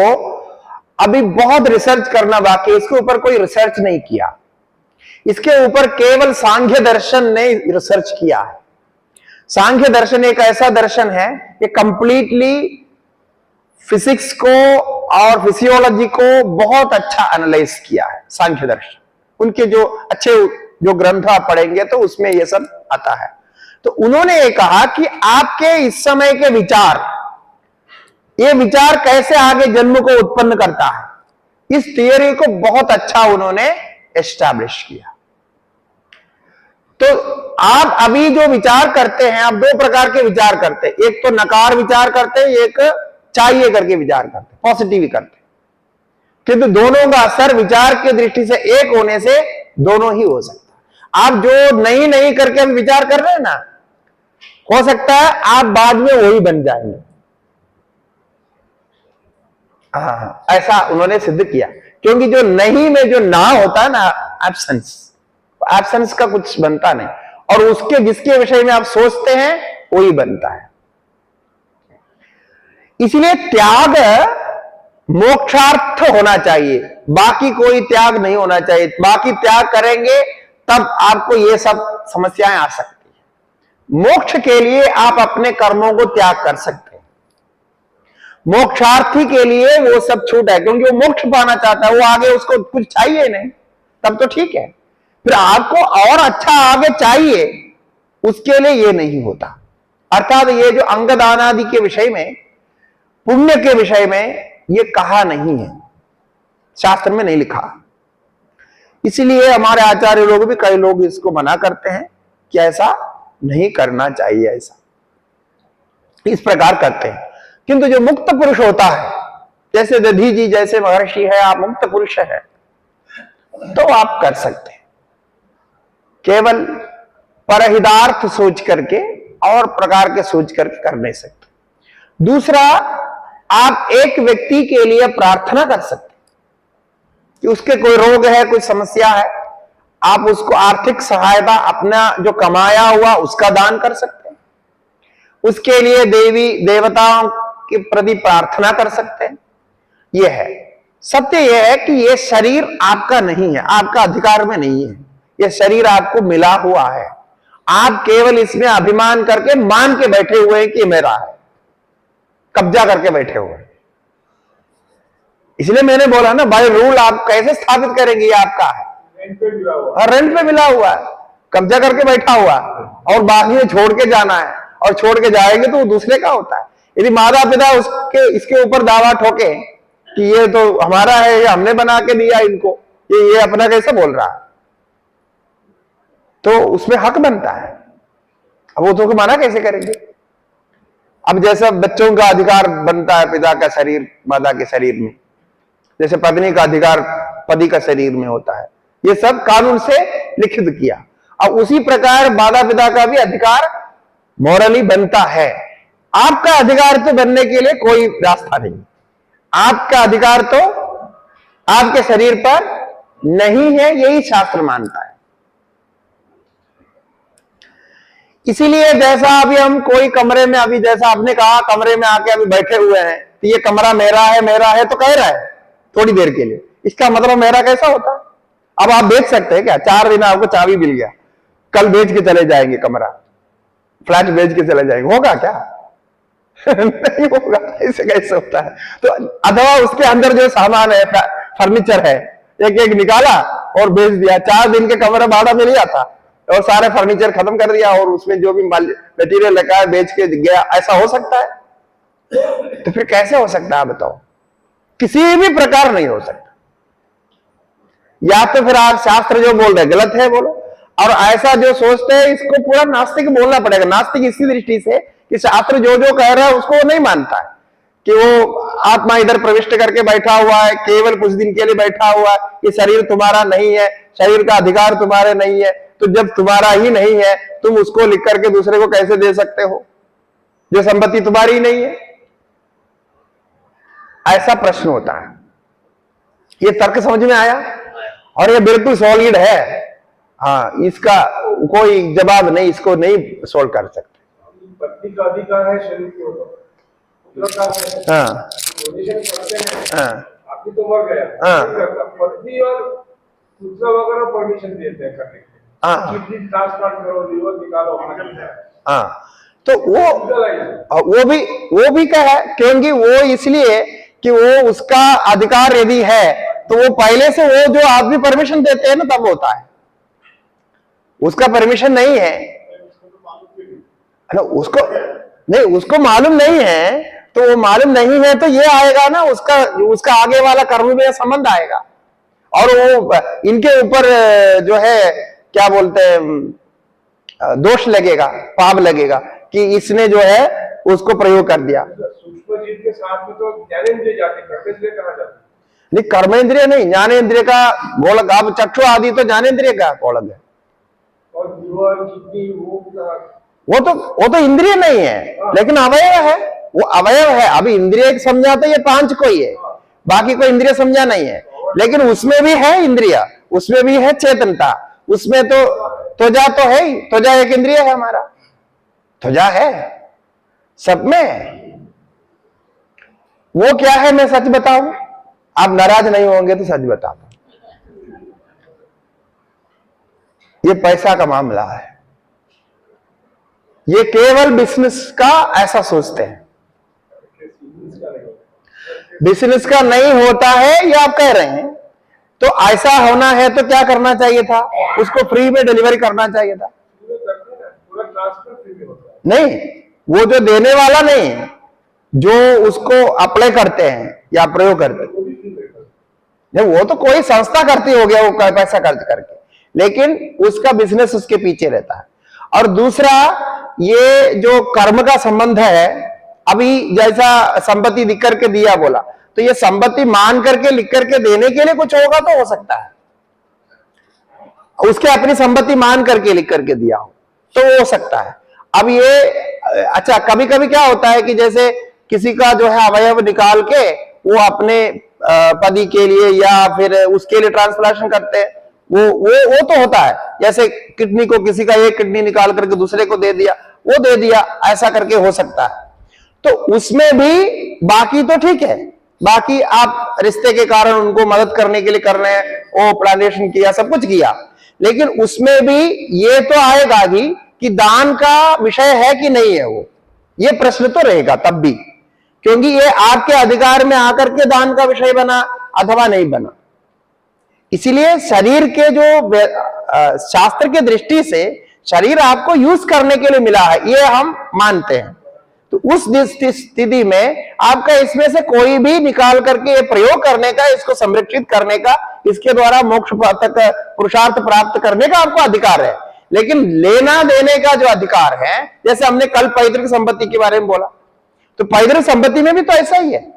अभी बहुत रिसर्च करना बाकी है, इसके ऊपर कोई रिसर्च नहीं किया, इसके ऊपर केवल सांख्य दर्शन ने रिसर्च किया है। सांख्य दर्शन एक ऐसा दर्शन है कि कंप्लीटली फिजिक्स को और फिजियोलॉजी को बहुत अच्छा एनालाइज किया है सांख्य दर्शन। उनके जो अच्छे जो ग्रंथ आप पढ़ेंगे तो उसमें यह सब आता है। तो उन्होंने ये कहा कि आपके इस समय के विचार, ये विचार कैसे आगे जन्म को उत्पन्न करता है, इस थियरी को बहुत अच्छा उन्होंने एस्टैब्लिश किया। तो आप अभी जो विचार करते हैं, आप दो प्रकार के विचार करते हैं, एक तो नकार विचार करते हैं, एक चाहिए करके विचार करते हैं, पॉजिटिव करते हैं, किंतु दोनों का असर विचार की दृष्टि से एक होने से दोनों ही हो सकता है। आप जो नहीं नहीं करके हम विचार कर रहे हैं ना, हो सकता है आप बाद में वही बन जाएंगे। हाँ, ऐसा उन्होंने सिद्ध किया, क्योंकि जो नहीं में जो ना होता है ना, एब्सेंस का कुछ बनता नहीं, और उसके जिसके विषय में आप सोचते हैं वही बनता है। इसलिए त्याग मोक्षार्थ होना चाहिए, बाकी कोई त्याग नहीं होना चाहिए। बाकी त्याग करेंगे तब आपको ये सब समस्याएं आ सकती है। मोक्ष के लिए आप अपने कर्मों को त्याग कर सकते हैं, मोक्षार्थी के लिए वो सब छूट है, क्योंकि वो मोक्ष पाना चाहता है, वो आगे उसको कुछ चाहिए नहीं, तब तो ठीक है। फिर आपको और अच्छा आगे चाहिए, उसके लिए ये नहीं होता। अर्थात ये जो अंगदान आदि के विषय में, पुण्य के विषय में ये कहा नहीं है, शास्त्र में नहीं लिखा। इसलिए हमारे आचार्य लोग भी, कई लोग इसको मना करते हैं कि ऐसा नहीं करना चाहिए, ऐसा इस प्रकार करते हैं। किंतु जो मुक्त पुरुष होता है, जैसे दधीजी जैसे महर्षि है, आप मुक्त पुरुष है, तो आप कर सकते हैं, केवल परहितार्थ सोच करके और प्रकार के सोच करके कर नहीं सकते। दूसरा, आप एक व्यक्ति के लिए प्रार्थना कर सकते हैं कि उसके कोई रोग है, कोई समस्या है, आप उसको आर्थिक सहायता, अपना जो कमाया हुआ उसका दान कर सकते हैं, उसके लिए देवी देवताओं के प्रति प्रार्थना कर सकते हैं। यह है सत्य, यह है कि यह शरीर आपका नहीं है, आपका अधिकार में नहीं है, यह शरीर आपको मिला हुआ है। आप केवल इसमें अभिमान करके मान के बैठे हुए हैं कि मेरा है, कब्जा करके बैठे हुए हैं। इसलिए मैंने बोला ना, बाय रूल आप कैसे स्थापित करेंगे ये आपका है, रेंट पे मिला हुआ, रेंट पे मिला हुआ है, कब्जा करके बैठा हुआ, और बाद में छोड़ के जाना है, और छोड़ के जाएंगे तो वो दूसरे का होता है। यदि माता पिता उसके इसके ऊपर दावा ठोके कि ये तो हमारा है, ये हमने बना के दिया इनको, ये अपना कैसे बोल रहा है, तो उसमें हक बनता है। अब वो तो मना कैसे करेंगे? अब जैसा बच्चों का अधिकार बनता है पिता का शरीर माता के शरीर में, जैसे पत्नी का अधिकार पति का शरीर में होता है, ये सब कानून से लिखित किया। अब उसी प्रकार माता पिता का भी अधिकार मॉरली बनता है। आपका अधिकार तो बनने के लिए कोई रास्ता नहीं, आपका अधिकार तो आपके शरीर पर नहीं है, यही शास्त्र मानता है। इसीलिए जैसा अभी हम कोई कमरे में, अभी जैसा आपने कहा कमरे में आके अभी बैठे हुए हैं, तो ये कमरा मेरा है तो कह रहा है थोड़ी देर के लिए, इसका मतलब मेरा कैसा होता है? अब आप बेच सकते हैं क्या? 4 दिन आपको चाबी मिल गया, कल बेच के चले जाएंगे, कमरा फ्लैट बेच के चले जाएंगे, होगा क्या? नहीं होगा। ऐसे कैसे होता है? तो अथवा उसके अंदर जो सामान है, फर्नीचर है, एक एक निकाला और बेच दिया, 4 दिन के कमरा भाड़ा मिल जाता और सारे फर्नीचर खत्म कर दिया और उसमें जो भी मटेरियल लगा है बेच के गया, ऐसा हो सकता है? तो फिर कैसे हो सकता है बताओ? किसी भी प्रकार नहीं हो सकता। या तो फिर आप शास्त्र जो बोल रहे गलत है बोलो, और ऐसा जो सोचते हैं इसको पूरा नास्तिक बोलना पड़ेगा। नास्तिक इसी दृष्टि से कि शास्त्र जो जो कह रहा है उसको वो नहीं मानता है, कि वो आत्मा इधर प्रविष्ट करके बैठा हुआ है, केवल कुछ दिन के लिए बैठा हुआ है, ये शरीर तुम्हारा नहीं है, शरीर का अधिकार तुम्हारे नहीं है, तो जब तुम्हारा ही नहीं है तुम उसको लिख करके दूसरे को कैसे दे सकते हो, जो संपत्ति तुम्हारी नहीं है? ऐसा प्रश्न होता है। ये तर्क समझ में आया? और ये बिल्कुल सॉलिड है, हाँ, इसका कोई जवाब नहीं, इसको नहीं सोल्व कर सकते। पत्नी का अधिकार है शरीर के ऊपर, हाँ डोनेशन करते हैं, हाँ आपकी तो मर गया, हाँ। पत्नी और दूसरा वगैरह परमिशन देते हैं करने के लिए, हाँ किडनी ट्रांसप्लांट करो, लीवर निकालो, हाँ। तो वो भी क्या है, क्योंकि वो इसलिए कि वो उसका अधिकार यदि है तो वो पहले से, वो जो आदमी परमिशन देते हैं ना तब होता है, उसका परमिशन नहीं है ना, उसको नहीं, उसको मालूम नहीं है, तो वो मालूम नहीं है तो ये आएगा ना, उसका आगे वाला कर्म में संबंध आएगा, और वो इनके ऊपर जो है क्या बोलते हैं, दोष लगेगा, पाप लगेगा कि इसने जो है उसको प्रयोग कर दिया। सूक्ष्म जीव के साथ में तो ज्ञानेंद्रिय जाते, कर्मेंद्रिय कहा जाता है। नहीं, कर्मेंद्रिय नहीं, ज्ञानेंद्रिय का गोलक, अब चक्षु आदि तो ज्ञानेंद्रिय का गोलक है, और लीवर किडनी वो तो इंद्रिय नहीं है, लेकिन अवयव है, वो अवयव है। अभी इंद्रिय समझा तो ये 5 को ही है, बाकी कोई इंद्रिय समझा नहीं है, लेकिन उसमें भी है इंद्रिय, उसमें भी है चेतनता, उसमें तो त्वचा तो है ही, त्वचा एक इंद्रिय है हमारा, त्वचा है सब में। वो क्या है, मैं सच बताऊं, आप नाराज नहीं होंगे तो सच बताता हूं, ये पैसा का मामला है, ये केवल बिजनेस का ऐसा सोचते हैं, बिजनेस का नहीं होता है ये आप कह रहे हैं, तो ऐसा होना है तो क्या करना चाहिए था, उसको फ्री में डिलीवरी करना चाहिए था। नहीं, वो जो देने वाला नहीं, जो उसको अप्लाई करते हैं या प्रयोग करते हैं, नहीं, वो तो कोई संस्था करती हो गया, वो पैसा खर्च करके, लेकिन उसका बिजनेस उसके पीछे रहता है। और दूसरा, ये जो कर्म का संबंध है, अभी जैसा संपत्ति लिख करके दिया बोला, तो ये संपत्ति मान करके लिख करके देने के लिए कुछ होगा तो हो सकता है, उसके अपनी संपत्ति मान करके लिख करके दिया हो तो हो सकता है। अब ये अच्छा, कभी कभी क्या होता है कि जैसे किसी का जो है अवयव निकाल के वो अपने पति के लिए या फिर उसके लिए ट्रांसप्लांटेशन करते हैं, वो तो होता है। जैसे किडनी को, किसी का एक किडनी निकाल करके दूसरे को दे दिया, वो दे दिया, ऐसा करके हो सकता है। तो उसमें भी बाकी तो ठीक है, बाकी आप रिश्ते के कारण उनको मदद करने के लिए कर रहे हैं, वो प्लांटेशन किया, सब कुछ किया, लेकिन उसमें भी ये तो आएगा ही कि दान का विषय है कि नहीं है, वो ये प्रश्न तो रहेगा तब भी, क्योंकि ये आपके अधिकार में आकर के दान का विषय बना अथवा नहीं बना। इसीलिए शरीर के जो शास्त्र के दृष्टि से शरीर आपको यूज करने के लिए मिला है, ये हम मानते हैं। तो उस स्थिति में आपका इसमें से कोई भी निकाल करके प्रयोग करने का, इसको संरक्षित करने का, इसके द्वारा मोक्ष तक पुरुषार्थ प्राप्त करने का आपको अधिकार है, लेकिन लेना देने का जो अधिकार है, जैसे हमने कल पैतृक संपत्ति के बारे में बोला, तो पैतृक संपत्ति में भी तो ऐसा ही है,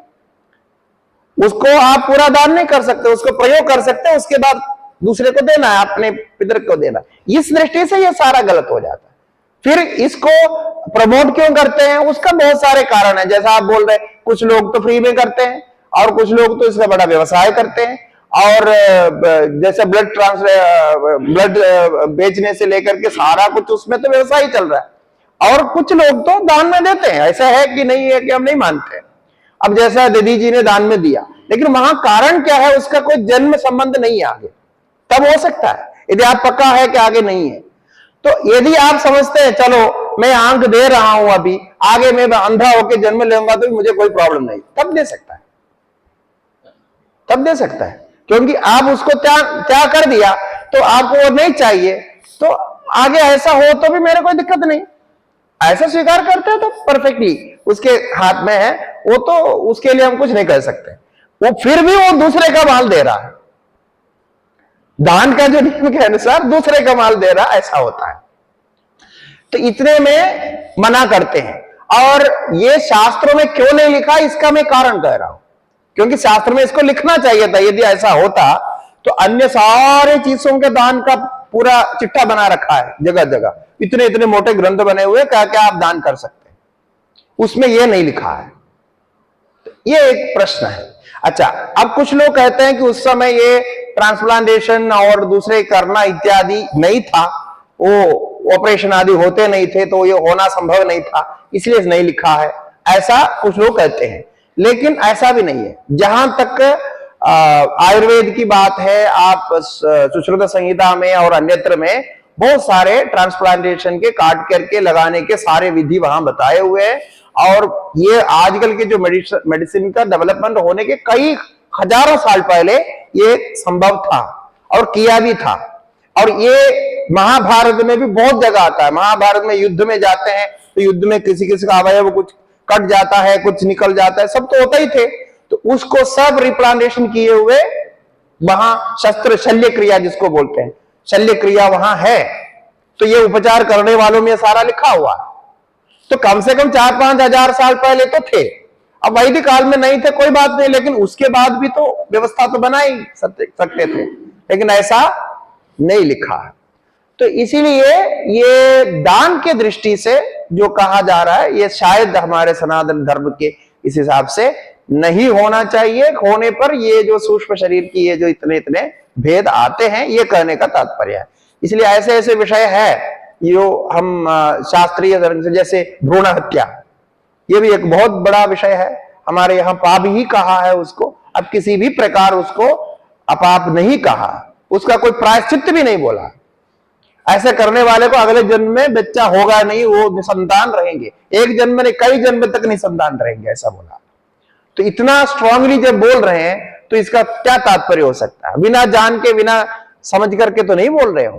उसको आप पूरा दान नहीं कर सकते, उसको प्रयोग कर सकते, उसके बाद दूसरे को देना है, अपने पितृ को देना। इस दृष्टि से ये सारा गलत हो जाता है। फिर इसको प्रमोट क्यों करते हैं, उसका बहुत सारे कारण है। जैसा आप बोल रहे हैं, कुछ लोग तो फ्री में करते हैं और कुछ लोग तो इसका बड़ा व्यवसाय करते हैं, और जैसे ब्लड बेचने से लेकर के सारा कुछ उसमें तो व्यवसाय चल रहा है। और कुछ लोग तो दान में देते हैं, ऐसा है कि नहीं है कि हम नहीं मानते। अब जैसा दीदी जी ने दान में दिया, लेकिन वहां कारण क्या है, उसका कोई जन्म संबंध नहीं है आगे, तब हो सकता है यदि आप पक्का है कि आगे नहीं है। तो यदि आप समझते हैं चलो मैं आंख दे रहा हूं अभी, आगे मैं अंधा होकर जन्म लूंगा तो मुझे कोई प्रॉब्लम नहीं, तब दे सकता है, तब दे सकता है, क्योंकि आप उसको त्याग कर दिया तो आपको वो नहीं चाहिए, तो आगे ऐसा हो तो भी मेरे कोई दिक्कत नहीं, ऐसा स्वीकार करते हैं तो परफेक्टली उसके हाथ में है वो, तो उसके लिए हम कुछ नहीं कर सकते। वो फिर भी वो दूसरे का माल दे रहा है, दान का जो नियम के अनुसार दूसरे का माल दे रहा, ऐसा होता है। तो इतने में मना करते हैं। और ये शास्त्रों में क्यों नहीं लिखा, इसका मैं कारण कह रहा हूं, क्योंकि शास्त्र में इसको लिखना चाहिए था। यदि ऐसा होता तो अन्य सारे चीजों के दान का पूरा चिट्ठा बना रखा है जगह जगह, इतने इतने मोटे ग्रंथ बने हुए, क्या क्या आप दान कर सकते हैं, उसमें यह नहीं लिखा है। तो ये एक प्रश्न है। अच्छा, अब कुछ लोग कहते हैं कि उस समय ये ट्रांसप्लांटेशन और दूसरे करना इत्यादि नहीं था, वो ऑपरेशन आदि होते नहीं थे, तो ये होना संभव नहीं था, इसलिए नहीं लिखा है, ऐसा कुछ लोग कहते हैं। लेकिन ऐसा भी नहीं है। जहां तक आयुर्वेद की बात है, आप सुश्रुत संहिता में और अन्यत्र में बहुत सारे ट्रांसप्लांटेशन के काट करके लगाने के सारे विधि वहां बताए हुए हैं। और ये आजकल के जो मेडिसिन का डेवलपमेंट होने के कई हजारों साल पहले ये संभव था और किया भी था। और ये महाभारत में भी बहुत जगह आता है। महाभारत में युद्ध में जाते हैं तो युद्ध में किसी किसी का अवयव कुछ कट जाता है, कुछ निकल जाता है, सब तो होता ही थे, तो उसको सब रिप्लांटेशन किए हुए वहां शस्त्र शल्य क्रिया जिसको बोलते हैं, शल्य क्रिया वहां है। तो ये उपचार करने वालों में सारा लिखा हुआ है। तो कम से कम 4-5 हजार साल पहले तो थे। अब वैदिक काल में नहीं थे कोई बात नहीं, लेकिन उसके बाद भी तो व्यवस्था तो बना ही सकते थे, लेकिन ऐसा नहीं लिखा है। तो इसीलिए ये दान के दृष्टि से जो कहा जा रहा है, ये शायद हमारे सनातन धर्म के इस हिसाब से नहीं होना चाहिए। होने पर ये जो सूक्ष्म शरीर की ये जो इतने इतने भेद आते हैं, ये कहने का तात्पर्य है। इसलिए ऐसे ऐसे विषय है जो हम शास्त्रीय धर्म से, जैसे भ्रूण हत्या, ये भी एक बहुत बड़ा विषय है। हमारे यहाँ पाप ही कहा है उसको, अब किसी भी प्रकार उसको अपाप नहीं कहा, उसका कोई प्रायश्चित भी नहीं बोला। ऐसे करने वाले को अगले जन्म में बच्चा होगा नहीं, वो निसंतान रहेंगे, एक जन्म में कई जन्म तक निसंतान रहेंगे, ऐसा बोला। तो इतना स्ट्रांगली जब बोल रहे हैं तो इसका क्या तात्पर्य हो सकता है? बिना जान के, बिना समझ करके तो नहीं बोल रहे हो।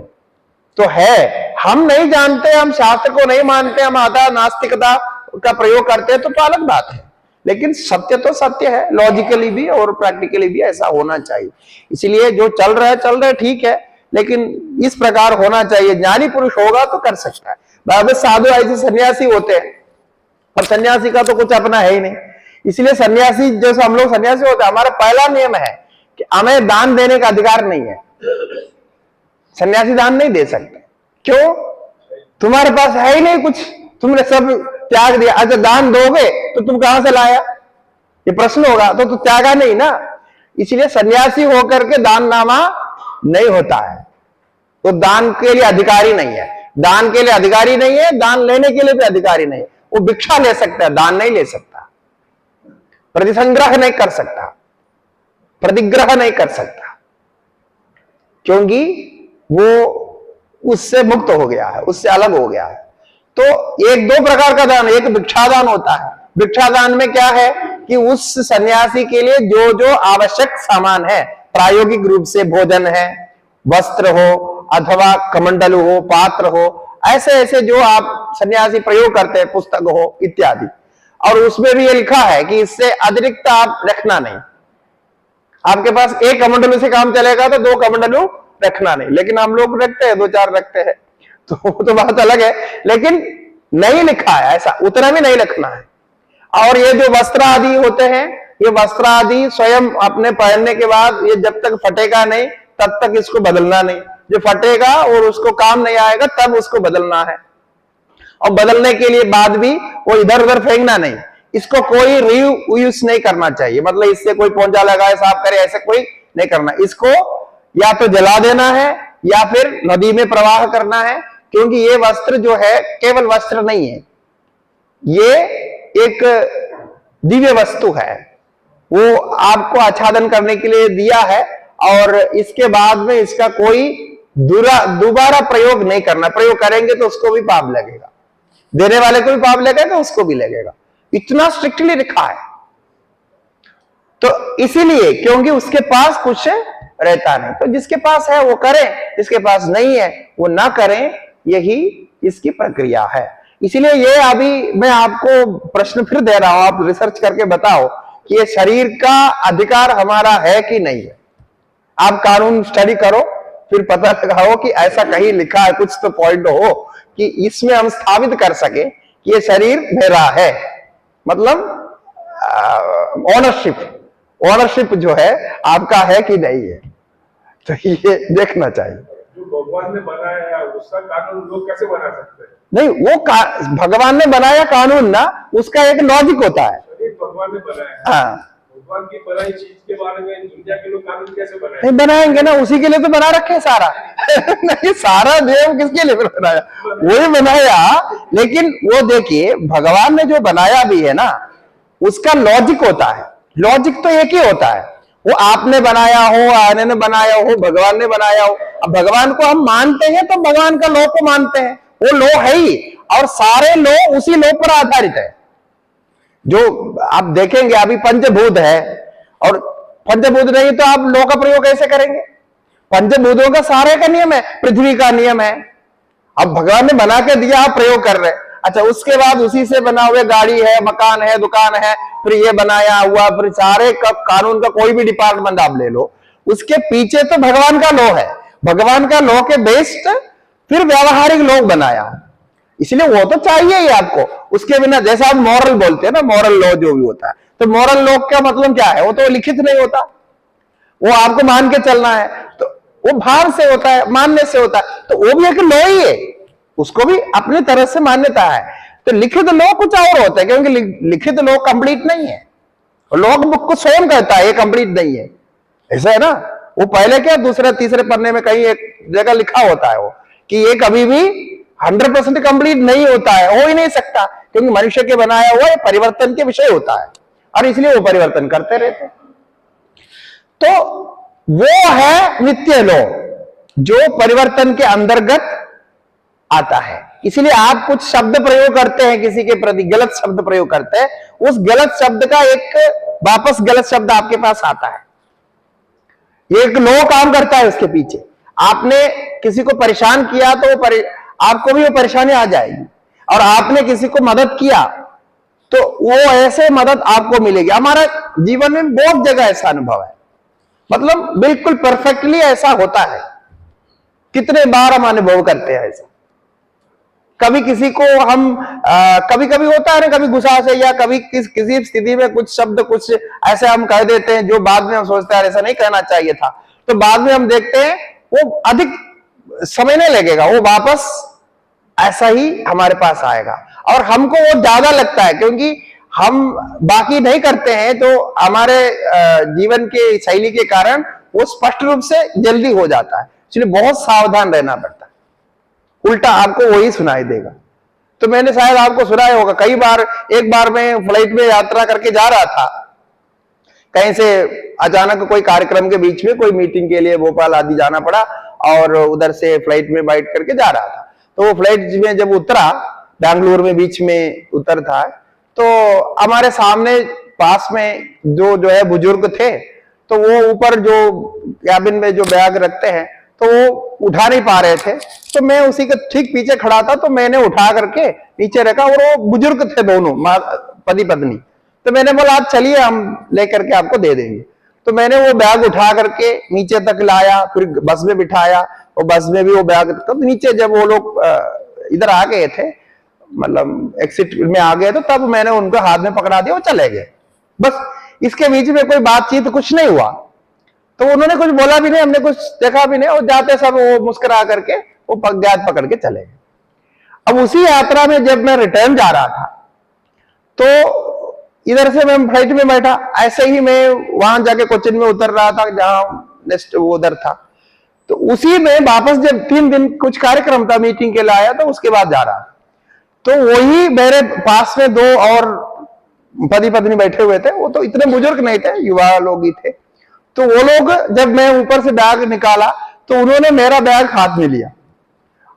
तो है, हम नहीं जानते, हम शास्त्र को नहीं मानते, हम आधा नास्तिकता का प्रयोग करते हैं, तो अलग बात है। लेकिन सत्य तो सत्य है, लॉजिकली भी और प्रैक्टिकली भी ऐसा होना चाहिए। इसलिए जो चल रहा है ठीक है, लेकिन इस प्रकार होना चाहिए। ज्ञानी पुरुष होगा तो कर सकता है। बाबा साधु ऐसे सन्यासी होते हैं, और सन्यासी का तो कुछ अपना है ही नहीं। इसलिए सन्यासी, जैसे हम लोग सन्यासी होते हैं, हमारा पहला नियम है कि हमें दान देने का अधिकार नहीं है। सन्यासी दान नहीं दे सकते। क्यों? तुम्हारे पास है ही नहीं कुछ, तुमने सब त्याग दिया। अच्छा, दान दोगे तो तुम कहां से लाया, ये प्रश्न होगा। तो त्यागा नहीं ना, इसलिए सन्यासी होकर के दान नामा नहीं होता है। तो दान के लिए अधिकारी नहीं है, दान के लिए अधिकारी नहीं है, दान लेने के लिए भी अधिकारी नहीं है। वो भिक्षा ले सकता है, दान नहीं ले सकता, प्रतिसंग्रह नहीं कर सकता, प्रतिग्रह नहीं कर सकता, क्योंकि वो उससे मुक्त हो गया है, उससे अलग हो गया है। तो एक दो प्रकार का दान, एक भिक्षादान होता है। भिक्षादान में क्या है कि उस सन्यासी के लिए जो जो आवश्यक सामान है, प्रायोगिक रूप से भोजन है, वस्त्र हो अथवा कमंडल हो, पात्र हो, ऐसे ऐसे जो आप सन्यासी प्रयोग करते हैं, पुस्तक हो इत्यादि। और उसमें भी ये लिखा है कि इससे अतिरिक्त आप रखना नहीं। आपके पास एक कमंडलू से काम चलेगा तो 2 कमंडलू रखना नहीं, लेकिन हम लोग रखते हैं, 2-4 रखते हैं, तो बात अलग है। लेकिन नहीं लिखा है ऐसा, उतना भी नहीं रखना है। और ये जो वस्त्र आदि होते हैं, ये वस्त्र आदि स्वयं अपने पहनने के बाद ये जब तक फटेगा नहीं तब तक इसको बदलना नहीं। जो फटेगा और उसको काम नहीं आएगा तब उसको बदलना है। और बदलने के लिए बाद भी वो इधर उधर फेंकना नहीं, इसको कोई रीयूज नहीं करना चाहिए। मतलब इससे कोई पोंछा लगाए, साफ करे, ऐसे कोई नहीं करना। इसको या तो जला देना है, या फिर नदी में प्रवाह करना है, क्योंकि ये वस्त्र जो है केवल वस्त्र नहीं है, ये एक दिव्य वस्तु है, वो आपको आच्छादन करने के लिए दिया है और इसके बाद में इसका कोई दोबारा प्रयोग नहीं करना। प्रयोग करेंगे तो उसको भी पाप लगेगा, देने वाले को भी पाप लगेगा, उसको भी लगेगा। इतना स्ट्रिक्टली लिखा है। तो इसीलिए क्योंकि उसके पास कुछ रहता नहीं, तो जिसके पास है वो करें, जिसके पास नहीं है वो ना करें, यही इसकी प्रक्रिया है। इसीलिए ये अभी मैं आपको प्रश्न फिर दे रहा हूं, आप रिसर्च करके बताओ कि ये शरीर का अधिकार हमारा है कि नहीं है। आप कानून स्टडी करो, फिर पता लगाओ कि ऐसा कहीं लिखा है, कुछ तो पॉइंट हो कि इसमें हम स्थापित कर सके कि ये शरीर मेरा है, मतलब ओनरशिप जो है आपका है कि नहीं है, तो ये देखना चाहिए। जो भगवान ने बनाया है उसका कानून लोग कैसे बना सकते हैं? नहीं, वो भगवान ने बनाया कानून ना, उसका एक लॉजिक होता है। भगवान ने बनाया है, हाँ, भगवान की बनाई चीज के बारे में दुनिया के लोग कानून कैसे बनाए? नहीं बनाएंगे ना, उसी के लिए तो बना रखे सारा नहीं, सारा देव किसके लिए बनाया? वही बनाया। लेकिन वो देखिए, भगवान ने जो बनाया भी है ना, उसका लॉजिक होता है। लॉजिक तो एक ही होता है, वो आपने बनाया हो, आने ने बनाया हो, भगवान ने बनाया हो। अब भगवान को हम मानते हैं तो भगवान का लॉ को मानते हैं, वो लॉ है ही, और सारे लॉ उसी लॉ पर आधारित है। जो आप देखेंगे अभी पंचभूत है, और पंचभूत नहीं तो आप लॉ का प्रयोग कैसे करेंगे? पंचभूतों का सारे का नियम है, पृथ्वी का नियम है। अब भगवान ने बना के दिया, आप प्रयोग कर रहे हैं। अच्छा, उसके बाद उसी से बना हुए गाड़ी है, मकान है, दुकान है, फिर ये बनाया हुआ, फिर सारे का कानून का कोई भी डिपार्टमेंट आप ले लो, उसके पीछे तो भगवान का लॉ है। भगवान का लॉ के बेस्ड फिर व्यावहारिक लॉ बनाया, इसलिए वो तो चाहिए ही आपको। उसके बिना, जैसे आप मॉरल बोलते हैं ना, मॉरल लॉ जो भी होता है, तो मॉरल लॉ का मतलब क्या है? वो तो लिखित नहीं होता, वो आपको मान के चलना है, तो वो भाव से होता है, मानने से होता है। तो वो भी एक लॉ ही है, उसको भी अपनी तरह से मान्यता है। तो लिखित लॉ कुछ और होता है, क्योंकि लिखित लॉ कंप्लीट नहीं है। लॉ बुक को स्वयं कहता है ये कंप्लीट नहीं है, ऐसा है ना। वो पहले क्या, दूसरे तीसरे पन्ने में कहीं एक जगह लिखा होता है वो कि ये कभी भी 100% कंप्लीट नहीं होता है, हो ही नहीं सकता, क्योंकि मनुष्य के बनाया हुआ परिवर्तन के विषय होता है, और इसलिए वो परिवर्तन करते रहते। तो वो है नित्य लॉ, जो परिवर्तन के अंतर्गत आता है। इसलिए आप कुछ शब्द प्रयोग करते हैं किसी के प्रति, गलत शब्द प्रयोग करते हैं, उस गलत शब्द का एक वापस गलत शब्द आपके पास आता है। एक लॉ काम करता है उसके पीछे। आपने किसी को परेशान किया तो आपको भी वो परेशानी आ जाएगी, और आपने किसी को मदद किया तो वो ऐसे मदद आपको मिलेगी। हमारा जीवन में बहुत जगह ऐसा अनुभव है, मतलब बिल्कुल परफेक्टली ऐसा होता है। कितने बार हम अनुभव करते हैं ऐसा। कभी किसी को हम कभी कभी होता है ना, कभी गुस्सा से या कभी किसी स्थिति में कुछ शब्द कुछ ऐसे हम कह देते हैं जो बाद में हम सोचते हैं ऐसा नहीं कहना चाहिए था, तो बाद में हम देखते हैं वो अधिक समय नहीं लगेगा, वो वापस ऐसा ही हमारे पास आएगा, और हमको वो ज्यादा लगता है, क्योंकि हम बाकी नहीं करते हैं, तो हमारे जीवन के शैली के कारण वो स्पष्ट रूप से जल्दी हो जाता है। इसलिए बहुत सावधान रहना पड़ता है, उल्टा आपको वही सुनाई देगा। तो मैंने शायद आपको सुनाया होगा कई बार। एक बार मैं फ्लाइट में यात्रा करके जा रहा था, कहीं से अचानक कोई कार्यक्रम के बीच में कोई मीटिंग के लिए भोपाल आदि जाना पड़ा, और उधर से फ्लाइट में बैठ करके जा रहा था। तो वो फ्लाइट में जब उतरा, बेंगलुरु में बीच में उतर था, तो हमारे सामने पास में जो है बुजुर्ग थे, तो वो ऊपर जो कैबिन में जो बैग रखते हैं तो वो उठा नहीं पा रहे थे, तो मैं उसी के ठीक पीछे खड़ा था, तो मैंने उठा करके नीचे रखा, और वो बुजुर्ग थे दोनों, पति पत्नी। तो मैंने बोला आप चलिए, हम लेकर के आपको दे देंगे। तो मैंने वो बैग उठा करके नीचे तक लाया, फिर बस में बिठाया, और बस में भी वो बैग, तो नीचे जब वो लोग इधर आ गए थे, मतलब एक्सिट में आ गए, तो तब मैंने उनको हाथ में पकड़ा दिया, वो चले गए। बस इसके बीच में कोई बातचीत कुछ नहीं हुआ, तो उन्होंने कुछ बोला भी नहीं, हमने कुछ देखा भी नहीं, और जाते सब वो मुस्कुरा करके वो बैग पकड़ के चले गए। अब उसी यात्रा में जब मैं रिटर्न जा रहा था, तो इधर से मैं फ्लाइट में बैठा, ऐसे ही मैं वहां जाके कोचिन में उतर रहा था जहां नेक्स्ट वो उधर था। तो उसी में वापस जब 3 दिन कुछ कार्यक्रम था, मीटिंग के लिए आया, तो उसके बाद जा रहा, तो वही मेरे पास में 2 और पति पत्नी बैठे हुए थे। वो तो इतने बुजुर्ग नहीं थे, युवा लोग ही थे। तो वो लोग, जब मैं ऊपर से बैग निकाला तो उन्होंने मेरा बैग हाथ में लिया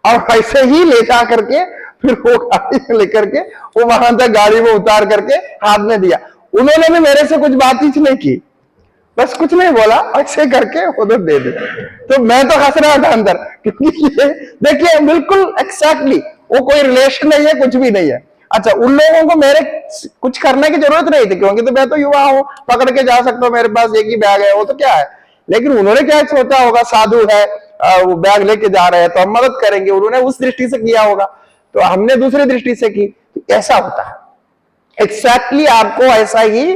और ऐसे ही ले जा करके फिर वो गाड़ी में लेकर के वो वहां तक गाड़ी में उतार करके हाथ में दिया। उन्होंने भी मेरे से कुछ बातचीत नहीं की, बस कुछ नहीं बोला, ऐसे करके उधर दे दे। तो मैं तो हंस रहा था अंदर, क्योंकि ये देखिए बिल्कुल एक्सैक्टली वो कोई रिलेशन नहीं है, कुछ भी नहीं है। अच्छा, उन लोगों को मेरे कुछ करने की जरूरत नहीं थी, क्योंकि तो मैं तो युवा हूं, पकड़ के जा सकता हूं, मेरे पास एक ही बैग है, वो तो क्या है। लेकिन उन्होंने क्या सोचा होगा, साधु है, वो बैग लेके जा रहे हैं तो हम मदद करेंगे, उन्होंने उस दृष्टि से किया होगा, तो हमने दूसरी दृष्टि से की। ऐसा होता है, एक्सैक्टली आपको ऐसा ही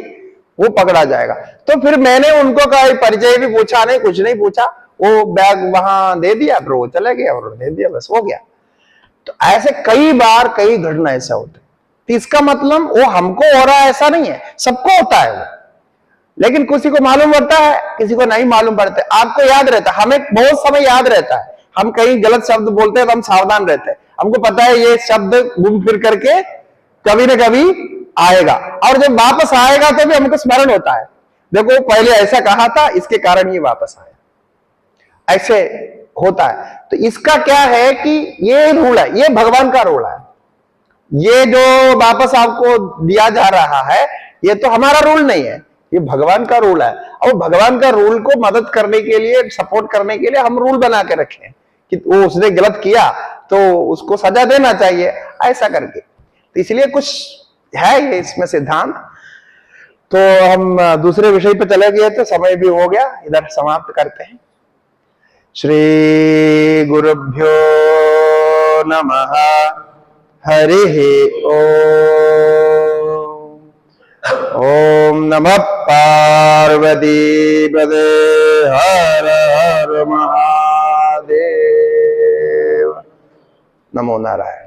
वो पकड़ा जाएगा। तो फिर मैंने उनको कहा, परिचय भी पूछा नहीं, कुछ नहीं पूछा, वो बैग वहां दे दिया, फिर वो चले गए और दे दिया, बस हो गया। तो ऐसे कई बार कई घटना ऐसा होते, तो इसका मतलब वो हमको हो रहा है ऐसा नहीं है, सबको होता है वो। लेकिन किसी को मालूम पड़ता है, किसी को नहीं मालूम पड़ता है। आपको याद रहता है, हमें बहुत समय याद रहता है, हम कहीं गलत शब्द बोलते हैं तो हम सावधान रहते हैं, हमको पता है ये शब्द घूम फिर करके कभी ना कभी आएगा, और जब वापस आएगा तो भी हमको स्मरण होता है, देखो पहले ऐसा कहा था, इसके कारण ये वापस आया, ऐसे होता है। तो इसका क्या है कि ये रूल है, ये भगवान का रूल है। ये जो वापस आपको दिया जा रहा है, ये तो हमारा रूल नहीं है, ये भगवान का रूल है। और भगवान का रूल को मदद करने के लिए, सपोर्ट करने के लिए हम रूल बना के रखे कि वो उसने गलत किया तो उसको सजा देना चाहिए, ऐसा करके। तो इसलिए कुछ है ये इसमें सिद्धांत। तो हम दूसरे विषय पे चले गए थे, समय भी हो गया, इधर समाप्त करते हैं। श्री गुरुभ्यो नमः। हरि ओम नमः पार्वती पदे। हर हर महादेव। नमो नारायण।